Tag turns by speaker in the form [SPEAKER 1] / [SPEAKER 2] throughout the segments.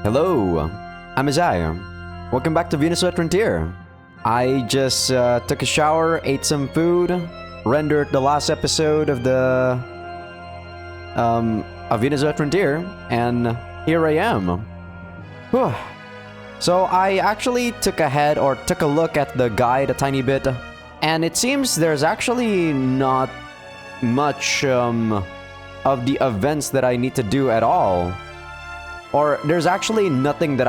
[SPEAKER 1] Hello, I'm Azai. Welcome back to VenusBlood Frontier. I just took a shower, ate some food, rendered the last episode of the of VenusBlood Frontier, and here I am. Whew. So I actually took a look at the guide a tiny bit, and it seems there's actually not much of the events that I need to do at all. Or there's actually nothing that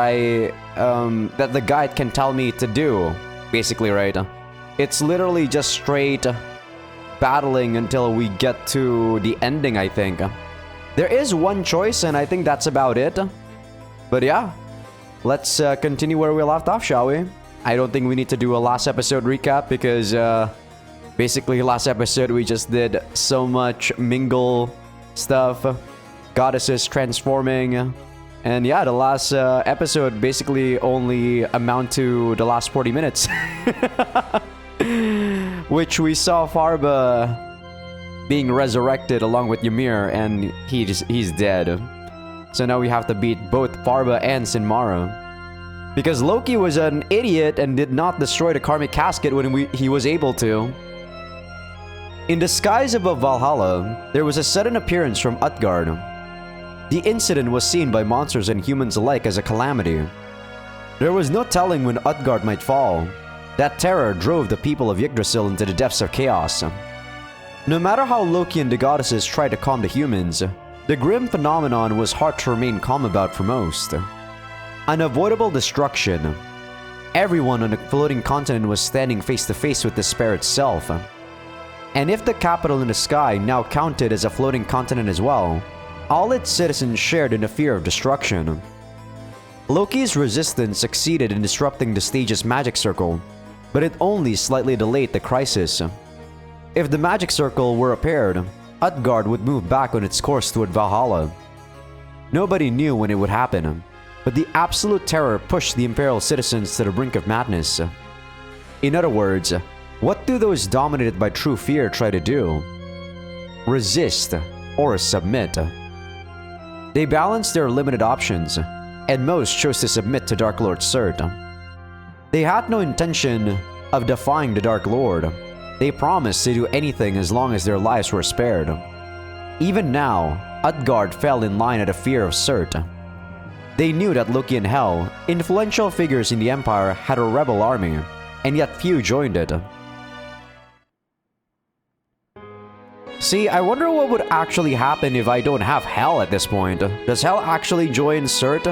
[SPEAKER 1] that the guide can tell me to do, basically, right? It's literally just straight battling until we get to the ending, I think. There is one choice, and I think that's about it. But yeah, let's continue where we left off, shall we? I don't think we need to do a last episode recap because basically last episode we just did so much mingle stuff, goddesses transforming. And yeah, the last episode basically only amount to the last 40 minutes. Which we saw Farba being resurrected along with Ymir, and he's dead. So now we have to beat both Farba and Sinmara. Because Loki was an idiot and did not destroy the karmic casket when he was able to. In the skies above Valhalla, there was a sudden appearance from Utgard. The incident was seen by monsters and humans alike as a calamity. There was no telling when Utgard might fall. That terror drove the people of Yggdrasil into the depths of chaos. No matter how Loki and the goddesses tried to calm the humans, the grim phenomenon was hard to remain calm about for most. Unavoidable destruction. Everyone on the floating continent was standing face to face with despair itself. And if the capital in the sky now counted as a floating continent as well, all its citizens shared in the fear of destruction. Loki's resistance succeeded in disrupting the stage's magic circle, but it only slightly delayed the crisis. If the magic circle were repaired, Utgard would move back on its course toward Valhalla. Nobody knew when it would happen, but the absolute terror pushed the Imperial citizens to the brink of madness. In other words, what do those dominated by true fear try to do? Resist or submit. They balanced their limited options, and most chose to submit to Dark Lord Surt. They had no intention of defying the Dark Lord. They promised to do anything as long as their lives were spared. Even now, Utgard fell in line at a fear of Surt. They knew that Loki and Hel, influential figures in the Empire, had a rebel army, and yet few joined it. See, I wonder what would actually happen if I don't have Hel at this point. Does Hel actually join Surt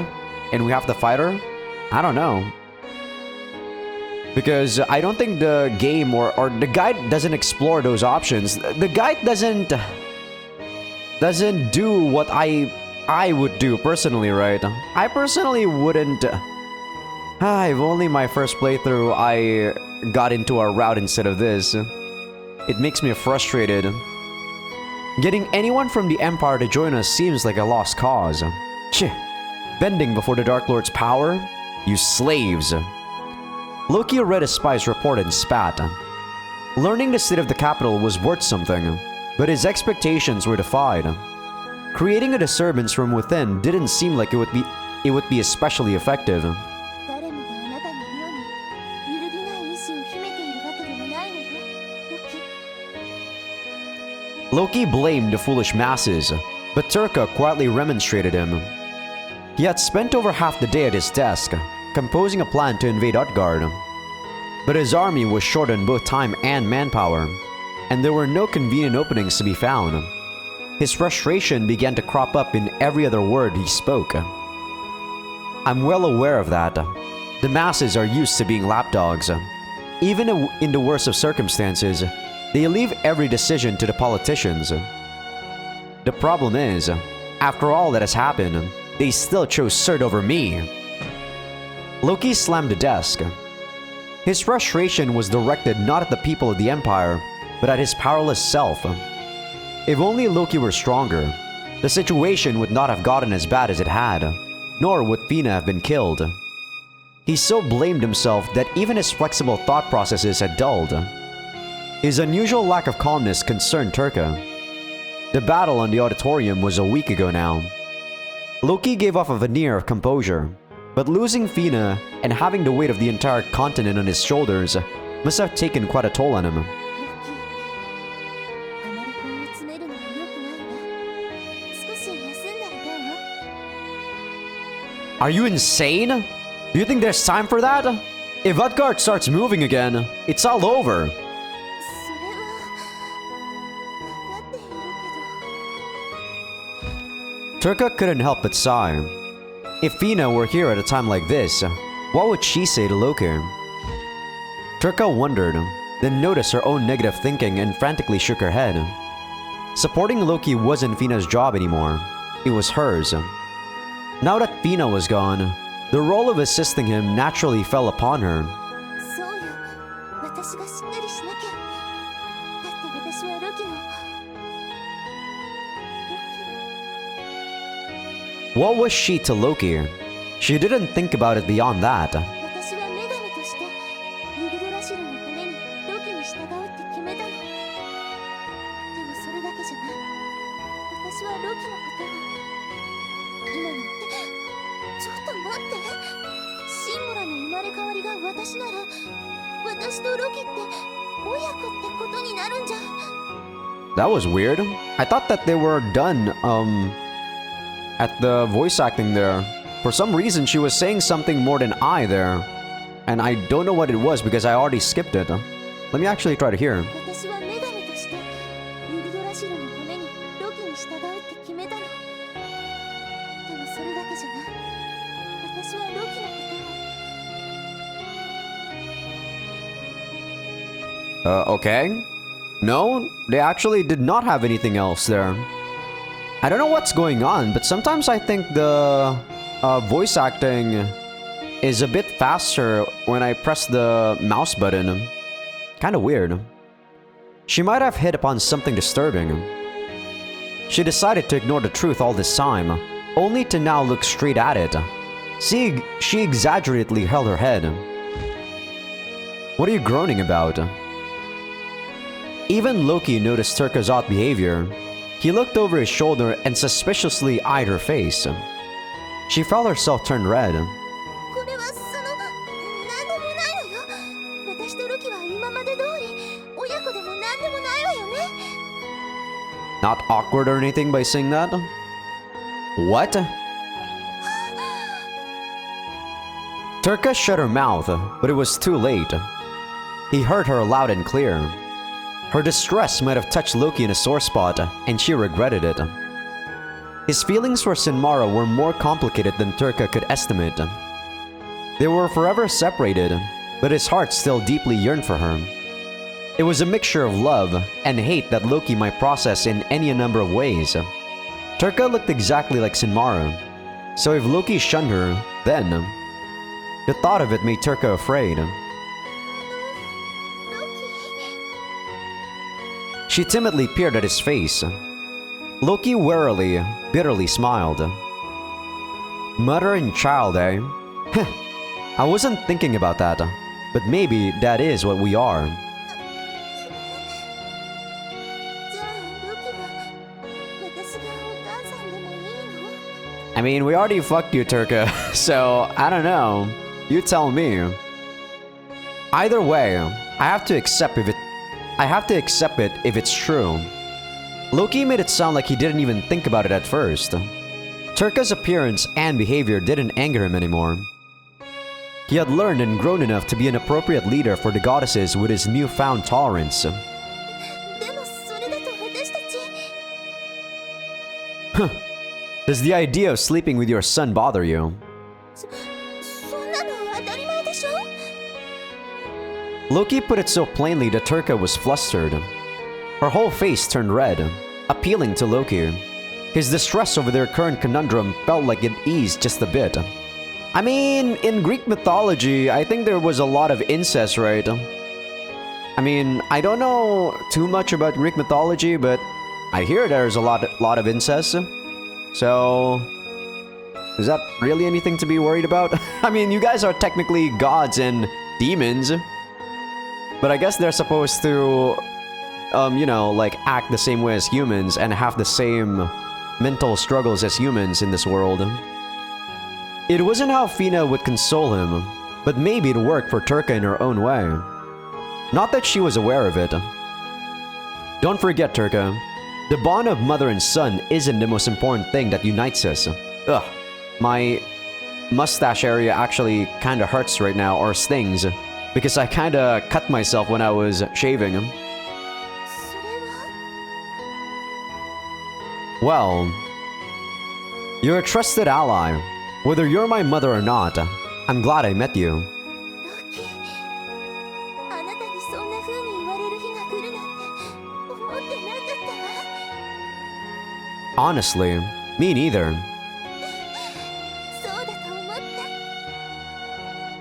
[SPEAKER 1] and we have to fight her? I don't know. Because I don't think the game or the guide doesn't explore those options. The guide doesn't do what I would do personally, right? I personally wouldn't. If only my first playthrough I got into a route instead of this. It makes me frustrated. Getting anyone from the Empire to join us seems like a lost cause. Bending before the Dark Lord's power? You slaves! Loki read a spy's report and spat. Learning the state of the capital was worth something, but his expectations were defied. Creating a disturbance from within didn't seem like it would be especially effective. Loki blamed the foolish masses, but Turka quietly remonstrated him. He had spent over half the day at his desk, composing a plan to invade Utgard. But his army was short on both time and manpower, and there were no convenient openings to be found. His frustration began to crop up in every other word he spoke. I'm well aware of that. The masses are used to being lapdogs. Even in the worst of circumstances, they leave every decision to the politicians. The problem is, after all that has happened, they still chose Surt over me. Loki slammed the desk. His frustration was directed not at the people of the Empire, but at his powerless self. If only Loki were stronger, the situation would not have gotten as bad as it had, nor would Fina have been killed. He so blamed himself that even his flexible thought processes had dulled. His unusual lack of calmness concerned Turka. The battle on the auditorium was a week ago now. Loki gave off a veneer of composure, but losing Fina and having the weight of the entire continent on his shoulders must have taken quite a toll on him. Are you insane? Do you think there's time for that? If Utgard starts moving again, it's all over. Turka couldn't help but sigh. If Fina were here at a time like this, what would she say to Loki? Turka wondered, then noticed her own negative thinking and frantically shook her head. Supporting Loki wasn't Fina's job anymore. It was hers. Now that Fina was gone, the role of assisting him naturally fell upon her. What was she to Loki? She didn't think about it beyond that. That was weird. I thought that they were done, at the voice acting there. For some reason, she was saying something more than I there. And I don't know what it was because I already skipped it. Let me actually try to hear. Okay. No, they actually did not have anything else there. I don't know what's going on, but sometimes I think the voice acting is a bit faster when I press the mouse button. Kinda weird. She might have hit upon something disturbing. She decided to ignore the truth all this time, only to now look straight at it. She exaggeratedly held her head. What are you groaning about? Even Loki noticed Turka's odd behavior. He looked over his shoulder and suspiciously eyed her face. She felt herself turn red. Not awkward or anything by saying that? What? Turka shut her mouth, but it was too late. He heard her loud and clear. Her distress might have touched Loki in a sore spot, and she regretted it. His feelings for Sinmara were more complicated than Turka could estimate. They were forever separated, but his heart still deeply yearned for her. It was a mixture of love and hate that Loki might process in any number of ways. Turka looked exactly like Sinmara, so if Loki shunned her, then... The thought of it made Turka afraid. She timidly peered at his face. Loki warily, bitterly smiled. Mother and child, eh? I wasn't thinking about that, but maybe that is what we are. I mean, we already fucked you, Turka, so I don't know. You tell me. Either way, I have to accept it if it's true. Loki made it sound like he didn't even think about it at first. Turka's appearance and behavior didn't anger him anymore. He had learned and grown enough to be an appropriate leader for the goddesses with his newfound tolerance. Huh. Does the idea of sleeping with your son bother you? Loki put it so plainly that Turka was flustered. Her whole face turned red, appealing to Loki. His distress over their current conundrum felt like it eased just a bit. I mean, in Greek mythology, I think there was a lot of incest, right? I mean, I don't know too much about Greek mythology, but I hear there's a lot of incest. So, is that really anything to be worried about? I mean, you guys are technically gods and demons. But I guess they're supposed to, you know, like act the same way as humans and have the same mental struggles as humans in this world. It wasn't how Fina would console him, but maybe it worked for Turka in her own way. Not that she was aware of it. Don't forget, Turka, the bond of mother and son isn't the most important thing that unites us. Ugh, my mustache area actually kinda hurts right now, or stings, because I kinda cut myself when I was shaving. Well, you're a trusted ally. Whether you're my mother or not, I'm glad I met you. Honestly, me neither.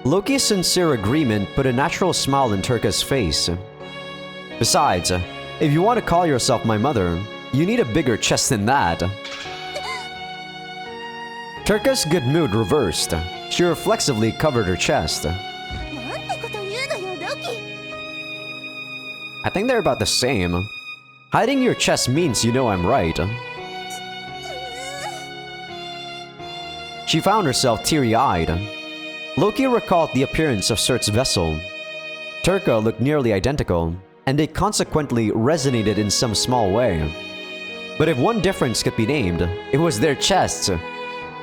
[SPEAKER 1] Loki's sincere agreement put a natural smile on Turka's face. Besides, if you want to call yourself my mother, you need a bigger chest than that. Turka's good mood reversed. She reflexively covered her chest. I think they're about the same. Hiding your chest means you know I'm right. She found herself teary-eyed. Loki recalled the appearance of Surt's vessel. Turka looked nearly identical, and they consequently resonated in some small way. But if one difference could be named, it was their chests.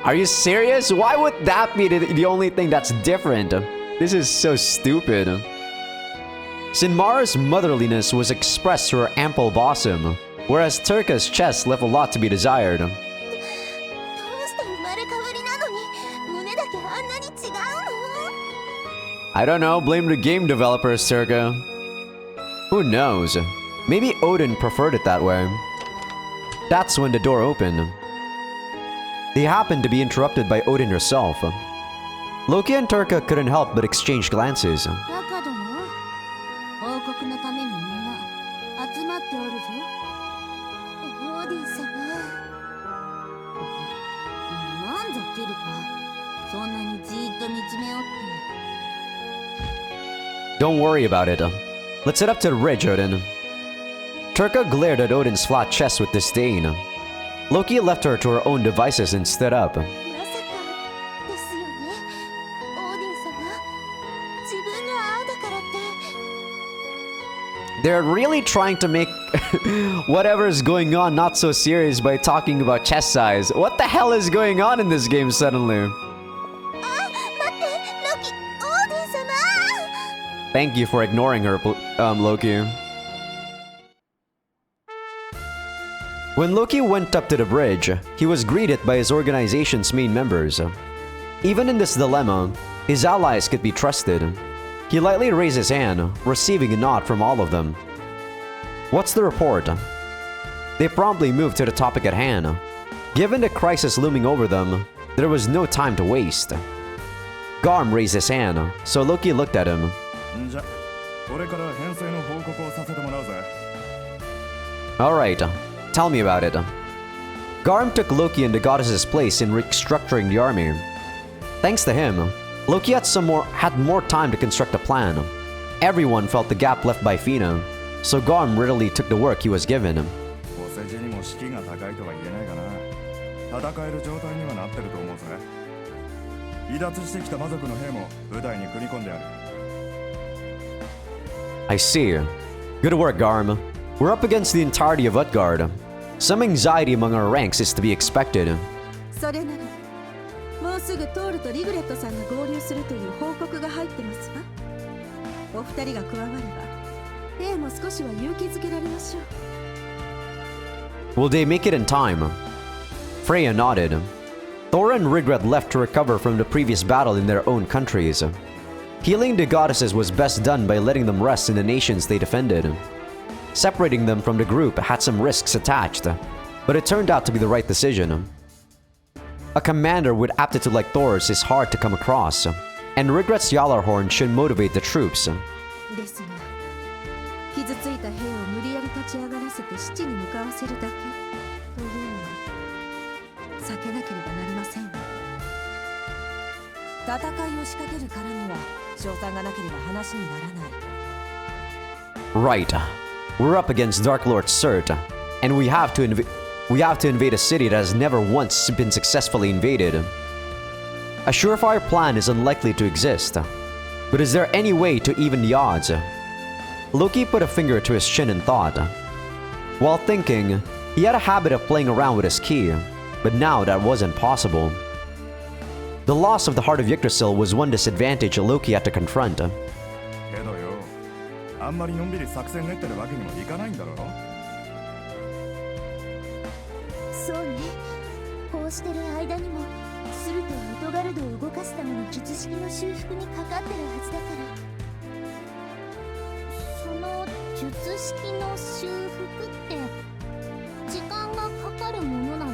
[SPEAKER 1] Are you serious? Why would that be the only thing that's different? This is so stupid. Sinmara's motherliness was expressed through her ample bosom, whereas Turka's chest left a lot to be desired. I don't know, blame the game developers, Turka. Who knows? Maybe Odin preferred it that way. That's when the door opened. They happened to be interrupted by Odin herself. Loki and Turka couldn't help but exchange glances. Don't worry about it. Let's head up to the ridge, Odin. Turka glared at Odin's flat chest with disdain. Loki left her to her own devices and stood up. They're really trying to make whatever is going on not so serious by talking about chest size. What the hell is going on in this game suddenly? Thank you for ignoring her, Loki. When Loki went up to the bridge, he was greeted by his organization's main members. Even in this dilemma, his allies could be trusted. He lightly raised his hand, receiving a nod from all of them. What's the report? They promptly moved to the topic at hand. Given the crisis looming over them, there was no time to waste. Garm raised his hand, so Loki looked at him. Alright, tell me about it. Garm took Loki in the goddess's place in restructuring the army. Thanks to him, Loki had more time to construct a plan. Everyone felt the gap left by Fina, so Garm readily took the work he was given. I see. Good work, Garm. We're up against the entirety of Utgard. Some anxiety among our ranks is to be expected. Will they make it in time? Freya nodded. Thor and Rigret left to recover from the previous battle in their own countries. Healing the goddesses was best done by letting them rest in the nations they defended. Separating them from the group had some risks attached, but it turned out to be the right decision. A commander with aptitude like Thor's is hard to come across, and Rigret's Yalarhorn should motivate the troops. Right. We're up against Dark Lord Surt, and we have to We have to invade a city that has never once been successfully invaded. A surefire plan is unlikely to exist. But is there any way to even the odds? Loki put a finger to his chin and thought. While thinking, he had a habit of playing around with his key, but now that wasn't possible. The loss of the heart of Yggdrasil was one disadvantage Loki had to confront.
[SPEAKER 2] けどよ、あんまりのんびり作戦練ってるわけにもいかないんだろ。
[SPEAKER 3] そうね。こうしてる間にもスルトはウトガルドを動かすための術式の修復にかかってるはずだから。その術式の修復って時間がかかるものなの？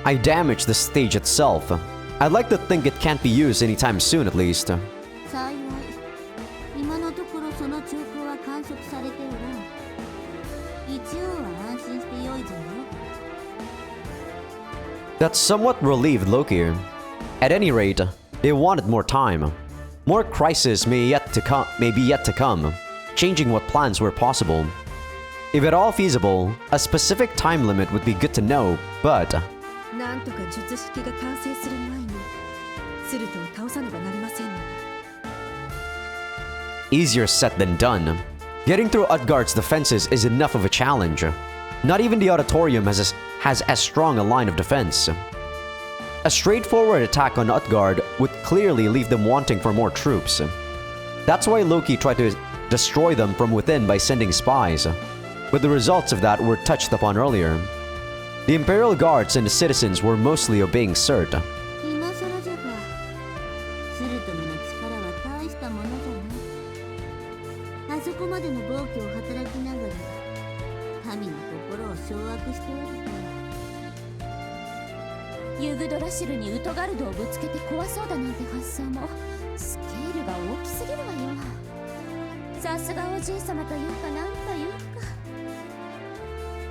[SPEAKER 1] I damaged the stage itself. I'd like to think it can't be used anytime soon at least.
[SPEAKER 3] 幸い、今のところその兆候は観測されておらん。一応は安心してよいぞよ。
[SPEAKER 1] That somewhat relieved Loki. At any rate, they wanted more time. More crises may be yet to come, changing what plans were possible. If at all feasible, a specific time limit would be good to know, but
[SPEAKER 4] なんとか術式が完成する前にスルトを倒さねばなりませんね。
[SPEAKER 1] easier said than done. Getting through Utgard's defenses is enough of a challenge. Not even the auditorium has as strong a line of defense. A straightforward attack on Utgard would clearly leave them wanting for more troops. That's why Loki tried to destroy them from within by sending spies, but the results of that were touched upon earlier. The Imperial Guards and the citizens were mostly obeying Surt.
[SPEAKER 3] 今更じゃが、スルトムの力は大したものじゃない。あそこまでの暴挙を働きながら、民の心を掌握しておると。ユグドラシルにウトガルドをぶつけて壊そうだなんて発想もスケールが大きすぎるわよ。さすがおじい様というかなんというか。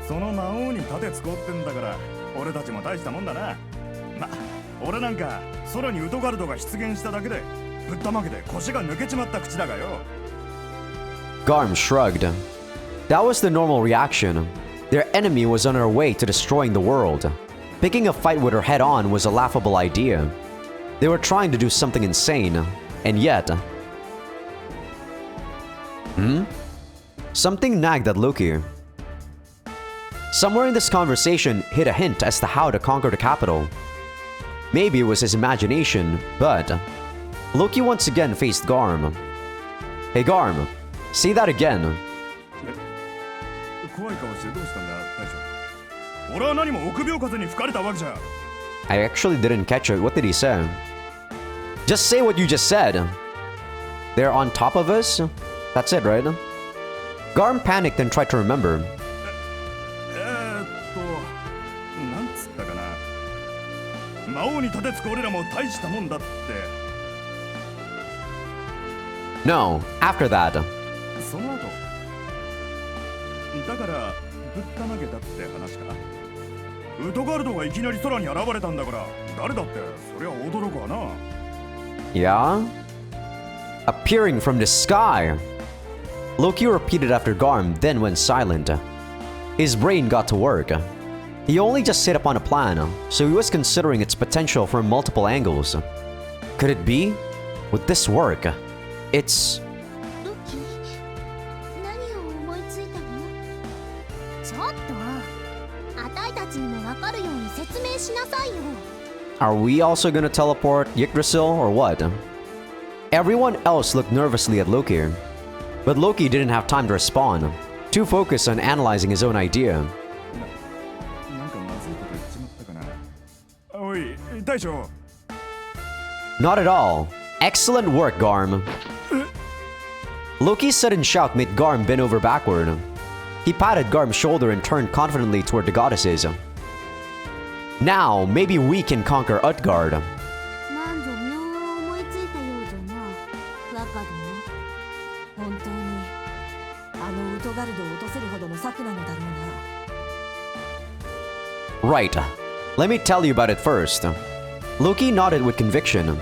[SPEAKER 2] その魔王に盾つこってんだから俺たちも大したもんだな。ま、俺なんか空にウトガルドが出現しただけでぶったまけて腰が抜けちまった口だがよ。
[SPEAKER 1] Garm shrugged. That was the normal reaction. Their enemy was on her way to destroying the world. Picking a fight with her head-on was a laughable idea. They were trying to do something insane, and yet... Something nagged at Loki. Somewhere in this conversation hid a hint as to how to conquer the capital. Maybe it was his imagination, but... Loki once again faced Garm. Hey Garm, say that again.
[SPEAKER 2] 怖い顔してどうしたんだ大将。俺は何も臆病風に吹かれたわけじゃ。
[SPEAKER 1] I actually didn't catch it. What did he say? Just say what you just said. They're on top of us? That's it, right? Garm panicked and tried to remember.
[SPEAKER 2] なんつったかな。魔王に盾つく俺らも大したもんだって。
[SPEAKER 1] No, after that.
[SPEAKER 2] その後。だからぶったまげたって話か。ウトガルドがいきなり空に現れたんだから誰だってそりゃ驚くわな。
[SPEAKER 1] Yeah? Appearing from the sky. Loki repeated after Garm, then went silent. His brain got to work. He only just hit upon a plan, so he was considering its potential from multiple angles. Could it be? Would this work? It's...
[SPEAKER 3] ロキ、何を思いついたの？ちょっと、あたいたちにもわかるように説明しなさいよ。
[SPEAKER 1] Are we also gonna teleport Yggdrasil or what? Everyone else looked nervously at Loki, but Loki didn't have time to respond, too focused on analyzing his own idea.
[SPEAKER 2] なんかまずいこと言っちまったかな。おい、大将。
[SPEAKER 1] Not at all. Excellent work, Garm. Loki's sudden shout made Garm bend over backward. He patted Garm's shoulder and turned confidently toward the goddesses. Now, maybe we can conquer Utgard.
[SPEAKER 3] なんぞ妙を思いついたようじゃな、若殿。
[SPEAKER 4] 本当にあのウトガルドを落とせるほどの策なのだろうな。
[SPEAKER 1] Right. Let me tell you about it first. Loki nodded with conviction.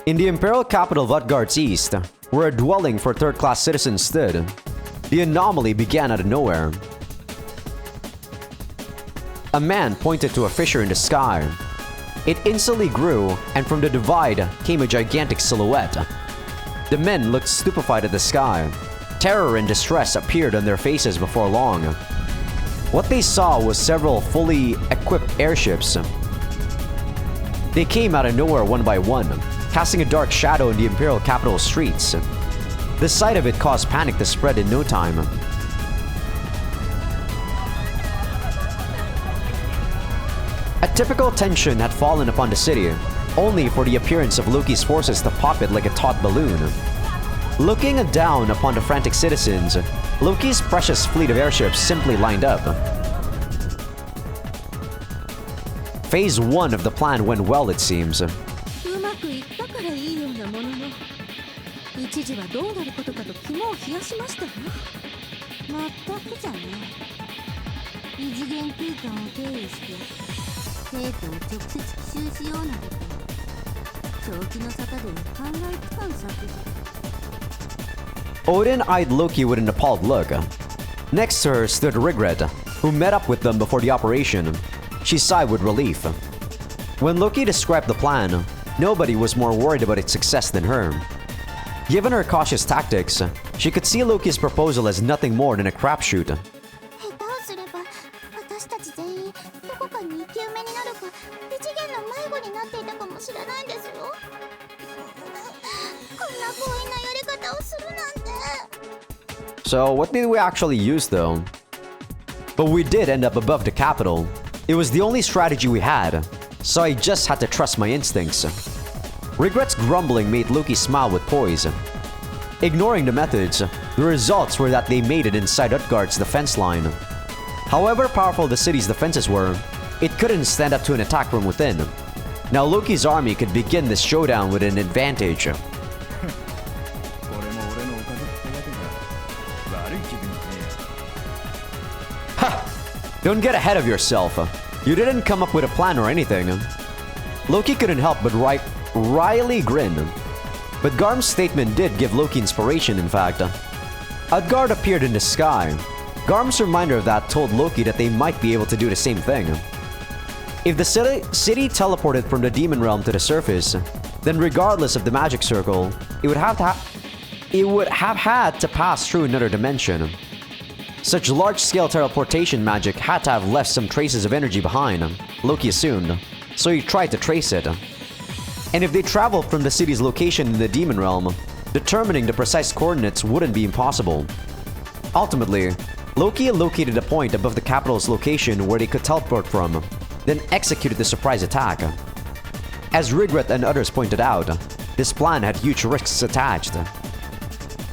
[SPEAKER 1] In the imperial capital of Utgard's east, where a dwelling for third-class citizens stood, The anomaly began out of nowhere. A man pointed to a fissure in the sky. It instantly grew, and from the divide came a gigantic silhouette. The men looked stupefied at the sky. Terror and distress appeared on their faces before long. What they saw was several fully equipped airships. They came out of nowhere one by one, casting a dark shadow in the imperial capital streets. The sight of it caused panic to spread in no time. A typical tension had fallen upon the city, only for the appearance of Loki's forces to pop it like a taut balloon. Looking down upon the frantic citizens, Loki's precious fleet of airships simply lined up. Phase 1 of the plan went well, it seems.
[SPEAKER 3] うまくいったからいいようなものの、一時はどうなることかと肝を冷やしましたわ。まったくじゃね。異次元空間を経由して生徒を直接奇襲しようなどと長期の沙汰で考えつかん策だ。
[SPEAKER 1] Odin eyed Loki with an appalled look. Next to her stood Regret, who met up with them before the operation. She sighed with relief. When Loki described the plan, nobody was more worried about its success than her. Given her cautious tactics, she could see Loki's proposal as nothing more than a crapshoot.
[SPEAKER 3] 下手をすれば私たち全員どこかに生き埋めになるか異次元の迷子になっていたかもしれないんですよ。こんな強引なやり方をするなんて。
[SPEAKER 1] So what did we actually use though? But we did end up above the capital. It was the only strategy we had, so I just had to trust my instincts. Regret's grumbling made Loki smile with poise. Ignoring the methods, the results were that they made it inside Utgard's defense line. However powerful the city's defenses were, it couldn't stand up to an attack from within. Now Loki's army could begin this showdown with an advantage. Don't get ahead of yourself. You didn't come up with a plan or anything. Loki couldn't help but wryly grin. But Garm's statement did give Loki inspiration, in fact. Utgard appeared in the sky. Garm's reminder of that told Loki that they might be able to do the same thing. If the city teleported from the demon realm to the surface, then regardless of the magic circle, it would have had to pass through another dimension. Such large-scale teleportation magic had to have left some traces of energy behind, Loki assumed, so he tried to trace it. And if they traveled from the city's location in the demon realm, determining the precise coordinates wouldn't be impossible. Ultimately, Loki located a point above the capital's location where they could teleport from, then executed the surprise attack. As Regret and others pointed out, this plan had huge risks attached.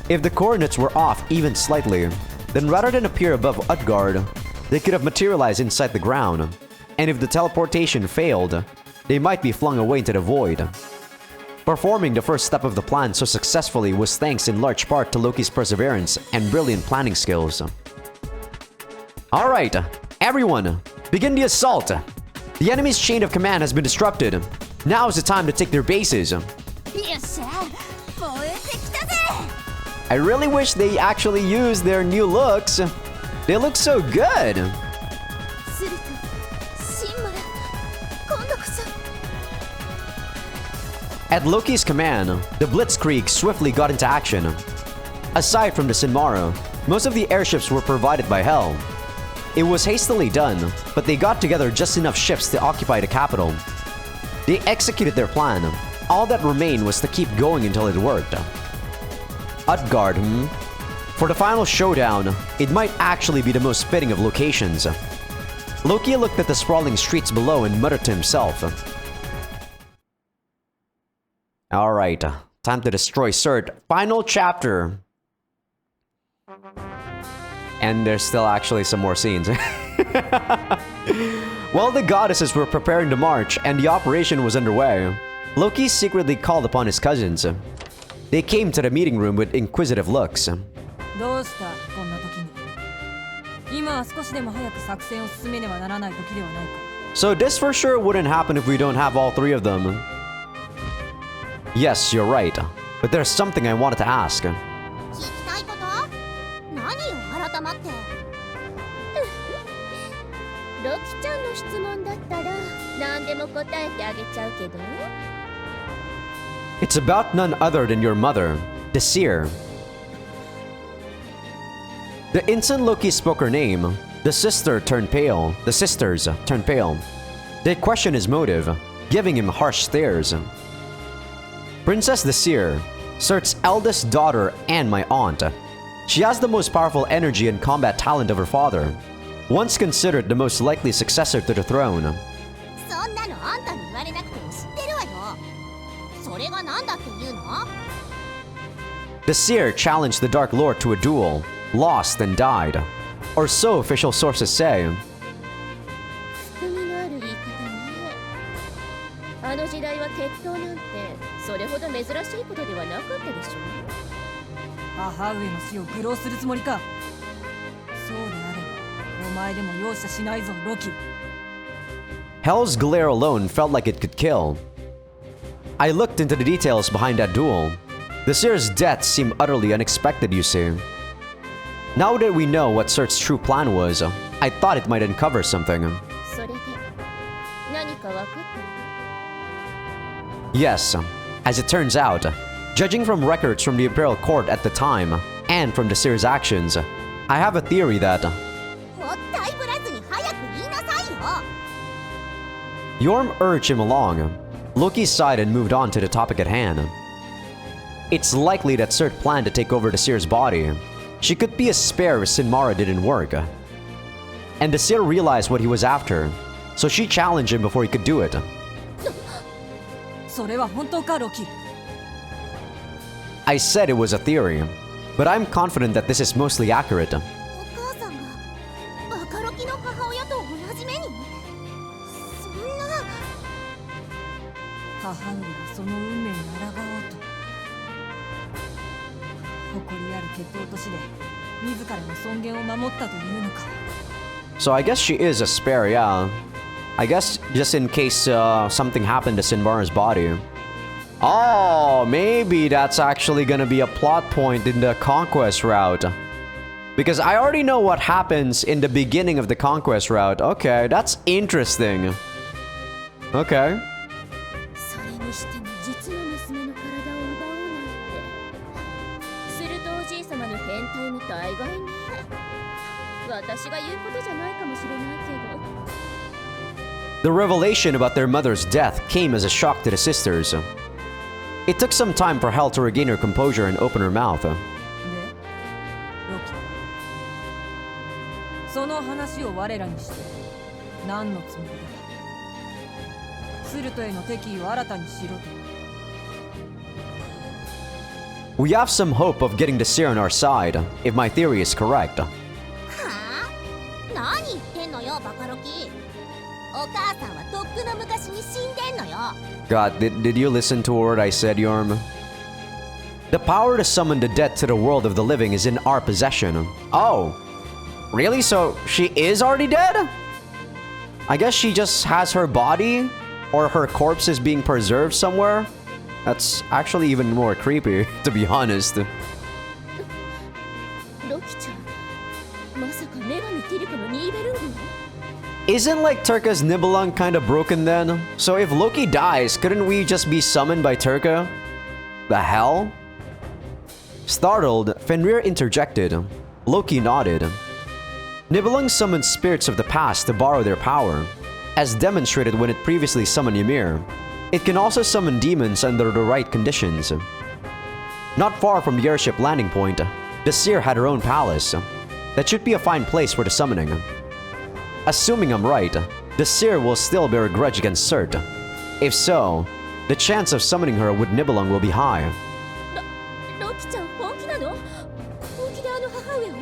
[SPEAKER 1] If the coordinates were off even slightly, then rather than appear above Utgard, they could have materialized inside the ground, and if the teleportation failed, they might be flung away into the void. Performing the first step of the plan so successfully was thanks in large part to Loki's perseverance and brilliant planning skills. Alright, everyone, begin the assault! The enemy's chain of command has been disrupted. Now is the time to take their bases. I really wish they actually used their new looks. They look so good. At Loki's command, the Blitzkrieg swiftly got into action. Aside from the Sinmara, most of the airships were provided by Hel. It was hastily done, but they got together just enough ships to occupy the capital. They executed their plan. All that remained was to keep going until it worked. Utgard, For the final showdown, it might actually be the most fitting of locations. Loki looked at the sprawling streets below and muttered to himself. Alright, time to destroy Surt. Final chapter! And there's still actually some more scenes. While the goddesses were preparing to march and the operation was underway, Loki secretly called upon his cousins. They came to the meeting room with inquisitive looks. So this for sure wouldn't happen if we don't have all three of them. Yes, you're right. But there's something I wanted to ask.
[SPEAKER 3] 聞きたいこと？何よ？質問だったら何でも答えてあげちゃうけど。
[SPEAKER 1] It's about none other than your mother, the seer. The instant Loki spoke her name, the sisters turned pale. They questioned his motive, giving him harsh stares. Princess the Seer, Surt's eldest daughter and my aunt. She has the most powerful energy and combat talent of her father, once considered the most likely successor to the throne.
[SPEAKER 3] そんなのあんたに言われなくても知ってるわよ。それが何だっていうの？
[SPEAKER 1] The Seer challenged the Dark Lord to a duel, lost and died. Or so official sources say.
[SPEAKER 3] 含みのある言い方ね。あの時代は決闘なんてそれほど珍しいことではなかったでしょ。
[SPEAKER 4] 母上の死を愚弄するつもりか。そうであればお前でも容赦しないぞロキ。
[SPEAKER 1] Hell's glare alone felt like it could kill. I looked into the details behind that duel. The Seer's death seemed utterly unexpected, you see. Now that we know what Surt's true plan was, I thought it might uncover something.
[SPEAKER 3] それで何か分かった？
[SPEAKER 1] Yes, as it turns out, judging from records from the Imperial Court at the time, and from the Seer's actions, I have a theory that
[SPEAKER 3] もったいぶらずに早く言いなさいよ。
[SPEAKER 1] Yorm urged him along. Loki sighed and moved on to the topic at hand. It's likely that Surt planned to take over the Seer's body. She could be a spare if Sinmara didn't work. And the Seer realized what he was after, so she challenged him before he could do it.
[SPEAKER 4] それは本当かロキ。
[SPEAKER 1] I said it was a theory, but I'm confident that this is mostly accurate.
[SPEAKER 3] お母さんがバカロキの母親と同じ目に？そんな。
[SPEAKER 4] 母上はその運命に抗おうと。誇りある血統として自らの尊厳を守ったというのか。
[SPEAKER 1] So I guess she is a spare, yeah. I guess just in case something happened to Sinmara's body. Oh, maybe that's actually gonna be a plot point in the conquest route. Because I already know what happens in the beginning of the conquest route. Okay, that's interesting. Okay.
[SPEAKER 3] それにしても実の娘の体を奪おうなんて。するとおじい様の変態も大概ね。私が言うことじゃないかもしれないけど。
[SPEAKER 1] The revelation about their mother's death came as a shock to the sisters. It took some time for Hel to regain her composure and open her mouth.
[SPEAKER 4] で、ロキ。その話を我らにして何のつもりだ。スルトへの敵意を新たにしろと。
[SPEAKER 1] We have some hope of getting the Seer on our side, if my theory is correct.
[SPEAKER 3] はあ？何言ってんのよバカロキ。お母さんはとっくの昔に死んでんのよ。
[SPEAKER 1] God, did you listen to a word I said, Yorm? The power to summon the dead to the world of the living is in our possession. Oh, really? So she is already dead? I guess she just has her body, or her corpse is being preserved somewhere? That's actually even more creepy, to be honest.
[SPEAKER 3] ロキちゃん、まさか女神ティリコのニーベルング？
[SPEAKER 1] Isn't like Turka's Nibelung kind of broken then? So if Loki dies, couldn't we just be summoned by Turka? The hell? Startled, Fenrir interjected. Loki nodded. Nibelung summoned spirits of the past to borrow their power, as demonstrated when it previously summoned Ymir. It can also summon demons under the right conditions. Not far from the airship landing point, the Seer had her own palace. That should be a fine place for the summoning. Assuming I'm right, the Seer will still bear a grudge against Surt. If so, the chance of summoning her with Nibelung will be high.
[SPEAKER 3] ロキちゃん本気なの？本気であの母上を？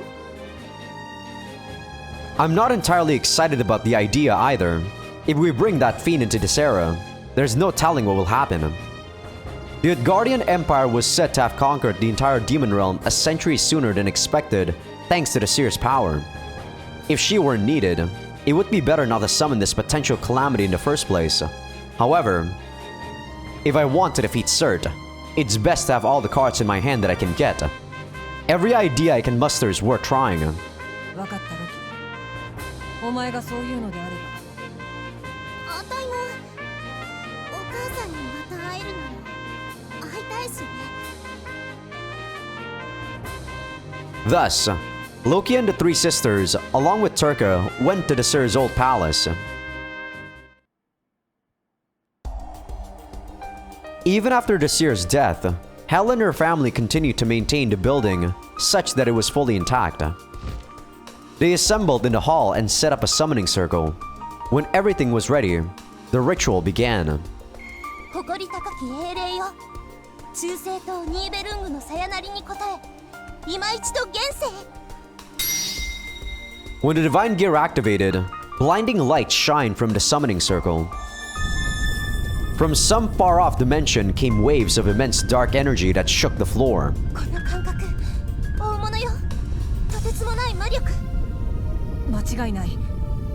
[SPEAKER 1] I'm not entirely excited about the idea either. If we bring that fiend into this era, there's no telling what will happen. The Utgardian Empire was said to have conquered the entire demon realm a century sooner than expected, thanks to the Seer's power. If she were needed, it would be better not to summon this potential calamity in the first place. However, if I want to defeat Surt, it's best to have all the cards in my hand that I can get. Every idea I can muster is worth trying.
[SPEAKER 4] 分かったロキ。お前がそういうのであれば
[SPEAKER 3] あたいもお母さんにまた会えるなら会いたいしね。
[SPEAKER 1] Thus, Loki and the three sisters, along with Turka, went to the Seer's old palace. Even after the Seer's death, Hel and her family continued to maintain the building such that it was fully intact. They assembled in the hall and set up a summoning circle. When everything was ready, the ritual began.
[SPEAKER 3] 誇り高き英霊よ、忠誠とニーベルングのさやなりに応え、今一度現世。
[SPEAKER 1] When the divine gear activated, blinding lights shined from the summoning circle. From some far-off dimension came waves of immense dark energy that shook the floor.
[SPEAKER 3] この感覚、大物よ、とてつもない魔力。
[SPEAKER 4] 間違いない。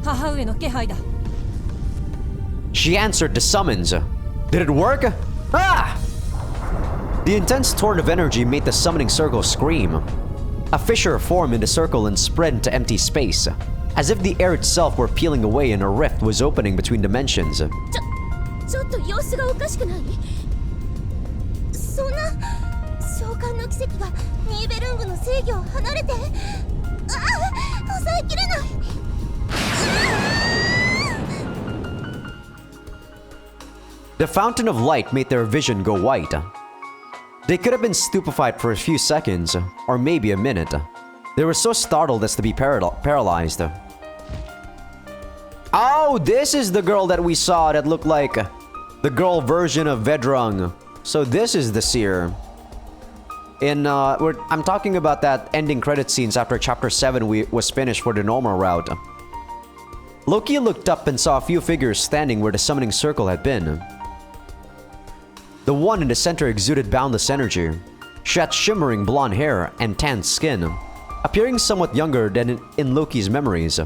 [SPEAKER 4] 母上の気配だ。
[SPEAKER 1] She answered the summons. Did it work? Ah! The intense torrent of energy made the summoning circle scream. A fissure formed in the circle and spread into empty space, as if the air itself were peeling away and a rift was opening between dimensions.
[SPEAKER 3] ちょっと様子がおかしくない？そんな召喚の奇跡がニーベルングの制御を離れて、抑えきれない。
[SPEAKER 1] The fountain of light made their vision go white. They could have been stupefied for a few seconds, or maybe a minute. They were so startled as to be paralyzed. Oh, this is the girl that we saw that looked like the girl version of Vedrung. So this is the Seer. I'm talking about that ending credit scenes after Chapter 7 was finished for the normal route. Loki looked up and saw a few figures standing where the summoning circle had been. The one in the center exuded boundless energy. She had shimmering blonde hair and tanned skin, appearing somewhat younger than in Loki's memories.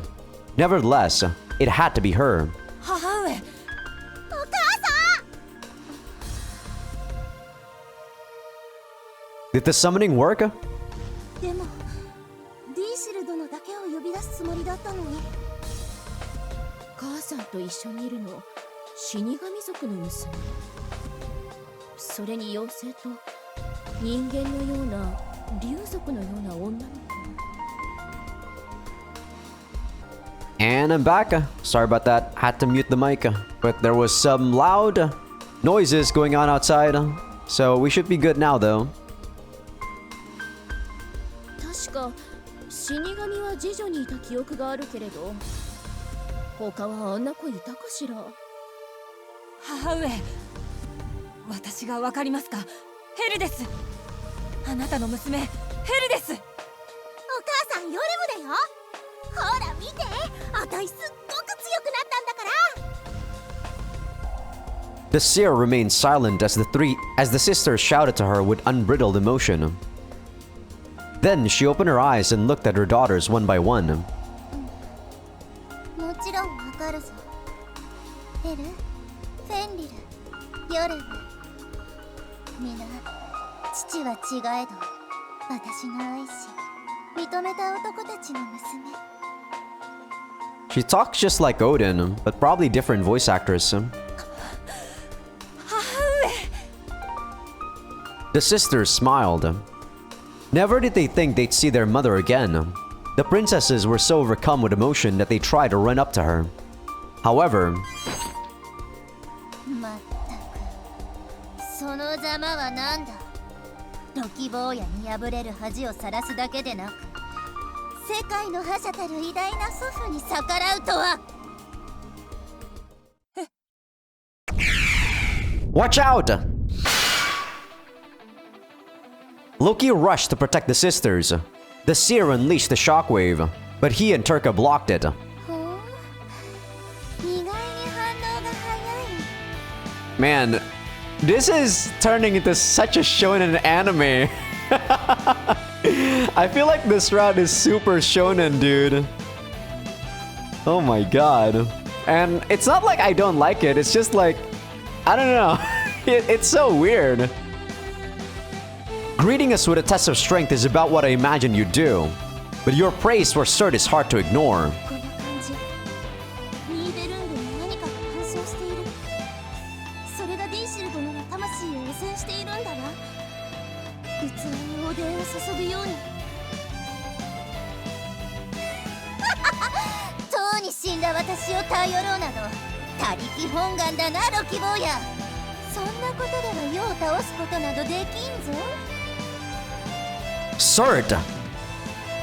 [SPEAKER 1] Nevertheless, it had to be her.
[SPEAKER 4] 母上。
[SPEAKER 3] お母さん。
[SPEAKER 1] Did the summoning work?
[SPEAKER 3] でも、ディーシル殿だけを呼び出すつもりだったのに。母さんと一緒にいるの、死神族の娘。それに妖精と人間のような竜族のような女の子。
[SPEAKER 1] And I'm back. Sorry about that. Had to mute the mic. But there was some loud noises going on outside. So we should be good now though.
[SPEAKER 3] 確か死神は次女にいた記憶があるけれど、他はあんな子いたかしら。
[SPEAKER 4] 母上。私がわかりますか？ヘルです。あなたの娘、ヘルです。お
[SPEAKER 3] 母さんヨレムだよ。ほら見て、あたいすっごく強くなったんだから。
[SPEAKER 1] The seer remained silent as the sisters shouted to her with unbridled emotion. Then she opened her eyes and looked at her daughters one by one.
[SPEAKER 3] もちろんわかるぞ。ヘル、フェンリル、ヨレム。皆、父は違えど、私の愛し、認めた男たちの娘。
[SPEAKER 1] She talks just like Odin, but probably different voice actress. The sisters smiled. Never did they think they'd see their mother again. The princesses were so overcome with emotion that they tried to run up to her. However,
[SPEAKER 3] まったく、そのざまはなんだ。時坊やに破れる恥をさらすだけでなく、世界の覇者たる偉大な祖父に逆らうとは。
[SPEAKER 1] watch out! Loki rushed to protect the sisters. The seer unleashed the shockwave, but he and Turka blocked it.
[SPEAKER 3] ほう、意外に反応が早い。
[SPEAKER 1] Man, this is turning into such a shonen anime. I feel like this route is super shonen, dude. Oh my god. And it's not like I don't like it, it's just like, I don't know. It's so weird. Greeting us with a test of strength is about what I imagined you'd do. But your praise for Cert is hard to ignore.
[SPEAKER 3] この感じ、ニーベルングに何かが干渉して電を注ぐようにとうに死んだ私を頼ろうなど他力本願だなロキ坊や。そんなことでは世を倒すことなどできんぞ。
[SPEAKER 1] Cert!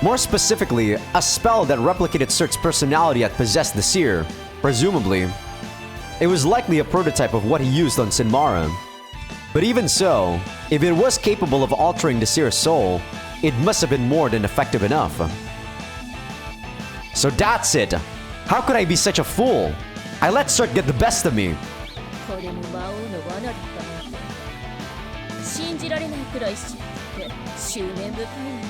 [SPEAKER 1] More specifically, a spell that replicated Cert's personality had possessed the seer. Presumably, it was likely a prototype of what he used on Sinmara. But even so, if it was capable of altering the seer's soul, it must have been more than effective enough. So that's it! How could I be such a fool? I let Cert get the best of me.
[SPEAKER 3] これも魔王の罠だったなんて信じられないくらい知って執念深いわね。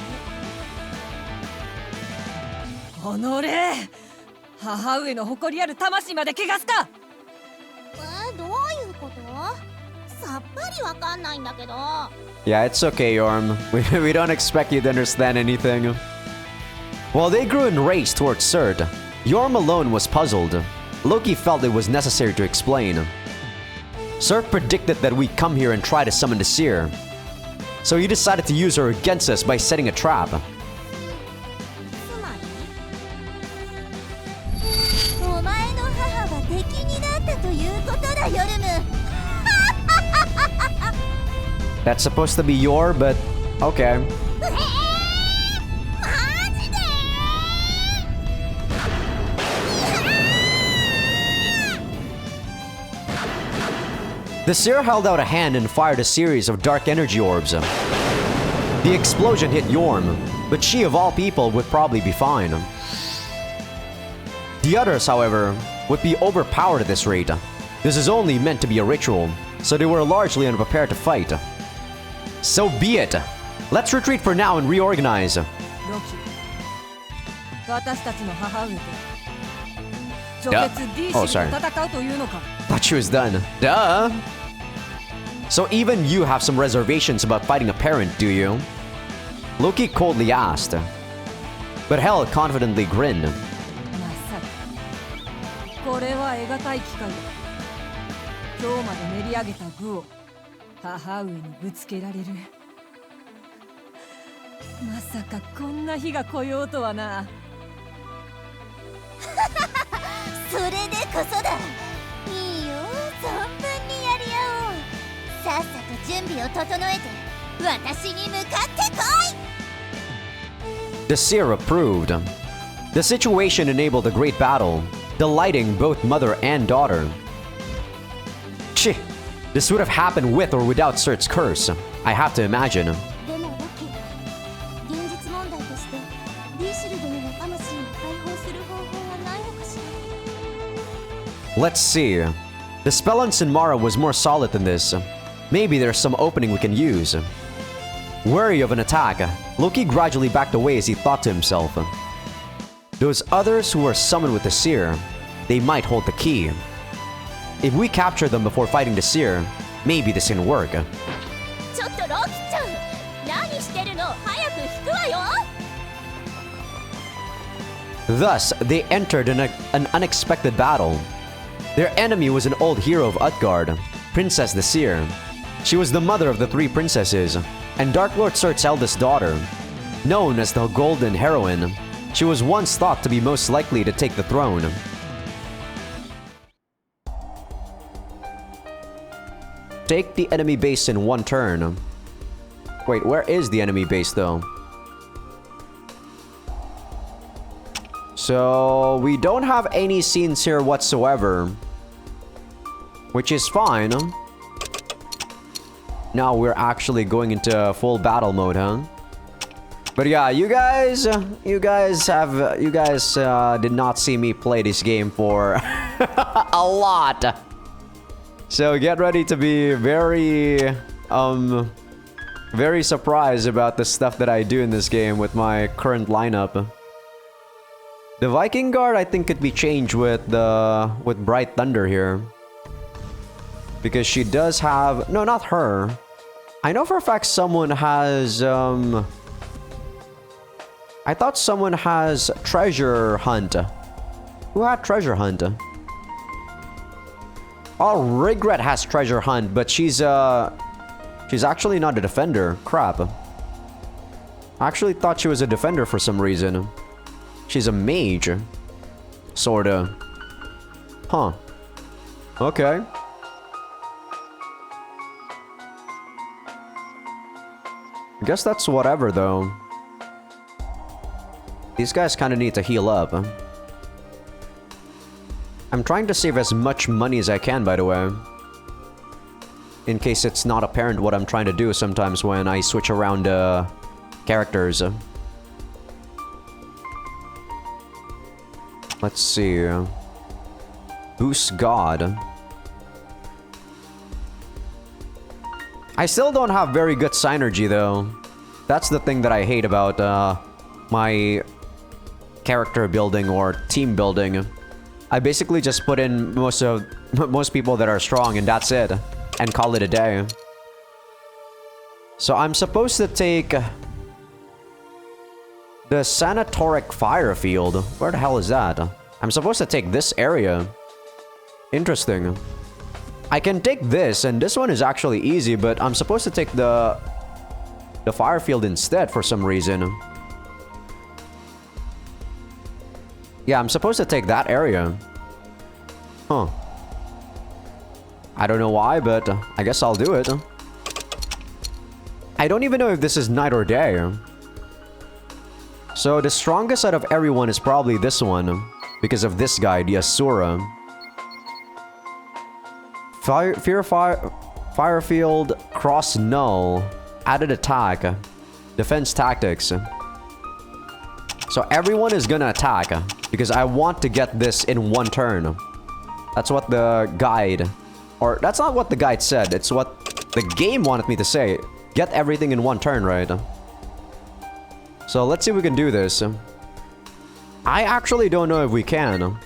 [SPEAKER 4] おのれ、母上の誇りある魂まで汚すか。
[SPEAKER 3] どういうこと？さっぱりわかんないんだけど。
[SPEAKER 1] Yeah, it's okay, Yorm. We don't expect you to understand anything. While they grew enraged towards Cert, Yorm alone was puzzled. Loki felt it was necessary to explain. Cert predicted that we'd come here and try to summon the seer. So he decided to use her against us by setting a trap.
[SPEAKER 3] つまりお前の母は敵になったということだ、ヨルム。
[SPEAKER 1] That's supposed to be your, but okay.
[SPEAKER 3] マジで？
[SPEAKER 1] The seer held out a hand and fired a series of dark energy orbs. The explosion hit Yorm, but she of all people would probably be fine. The others, however, would be overpowered at this rate. This is only meant to be a ritual, so they were largely unprepared to fight. So be it! Let's retreat for now and reorganize.
[SPEAKER 4] ロキ、私たちの母上と直接 D シルで戦うというのか。
[SPEAKER 1] Thought she was done. Duh! So even you have some reservations about fighting a parent, do you? Loki coldly asked. But Hel confidently grinned.
[SPEAKER 4] まさかこれは得難い機会だ。今日まで練り上げた具を母上にぶつけられる。まさかこんな日が来ようとはな。
[SPEAKER 3] それでこそだ。いいよ、存分にやり合おう。さっさと準備を整えて私に向かってこい。
[SPEAKER 1] The seer approved. The situation enabled a great battle, delighting both mother and daughter. Chih! This would have happened with or without Cert's curse, I have to imagine.
[SPEAKER 3] でもロキ、現実問題として D シルドの魂を解放する方法はないのかしら。
[SPEAKER 1] Let's see. The spell on Sinmara was more solid than this. Maybe there's some opening we can use. Wary of an attack, Loki gradually backed away as he thought to himself. Those others who were summoned with the seer, they might hold the key. If we capture them before fighting the seer, maybe this can work.
[SPEAKER 3] ちょっとロキちゃん、何してるの？早く引くわよ。
[SPEAKER 1] Thus, they entered an unexpected battle. Their enemy was an old hero of Utgard, Princess the Seer. She was the mother of the three princesses, and Dark Lord Cert's eldest daughter. Known as the Golden Heroine, she was once thought to be most likely to take the throne. Take the enemy base in one turn. Wait, where is the enemy base though? So, we don't have any scenes here whatsoever. Which is fine. Now we're actually going into full battle mode, huh? But yeah, you guys did not see me play this game for a lot. So get ready to be very surprised about the stuff that I do in this game with my current lineup. The Viking Guard, I think, could be changed with Bright Thunder here. Because she does have... No, not her. I know for a fact someone has... I thought someone has Treasure Hunt. Who had Treasure Hunt? Oh, Regret has Treasure Hunt, but she's actually not a defender. Crap. I actually thought she was a defender for some reason. She's a mage. Sorta. Huh. Okay. I guess that's whatever, though. These guys kind of need to heal up. I'm trying to save as much money as I can, by the way. In case it's not apparent what I'm trying to do sometimes when I switch around characters. Let's see. Boost God. I still don't have very good synergy, though. That's the thing that I hate about my character building or team building. I basically just put in most people that are strong and that's it. And call it a day. So I'm supposed to take the Sanatoric Fire Field. Where the hell is that? I'm supposed to take this area. Interesting. I can take this, and this one is actually easy, but I'm supposed to take the fire field instead for some reason. Yeah, I'm supposed to take that area. Huh. I don't know why, but I guess I'll do it. I don't even know if this is night or day. So the strongest out of everyone is probably this one. Because of this guy, the Asura. Fire field, cross null, added attack, defense tactics. So everyone is gonna attack because I want to get this in one turn. That's what the guide, or that's not what the guide said, it's what the game wanted me to say. Get everything in one turn, right? So let's see if we can do this. I actually don't know if we can.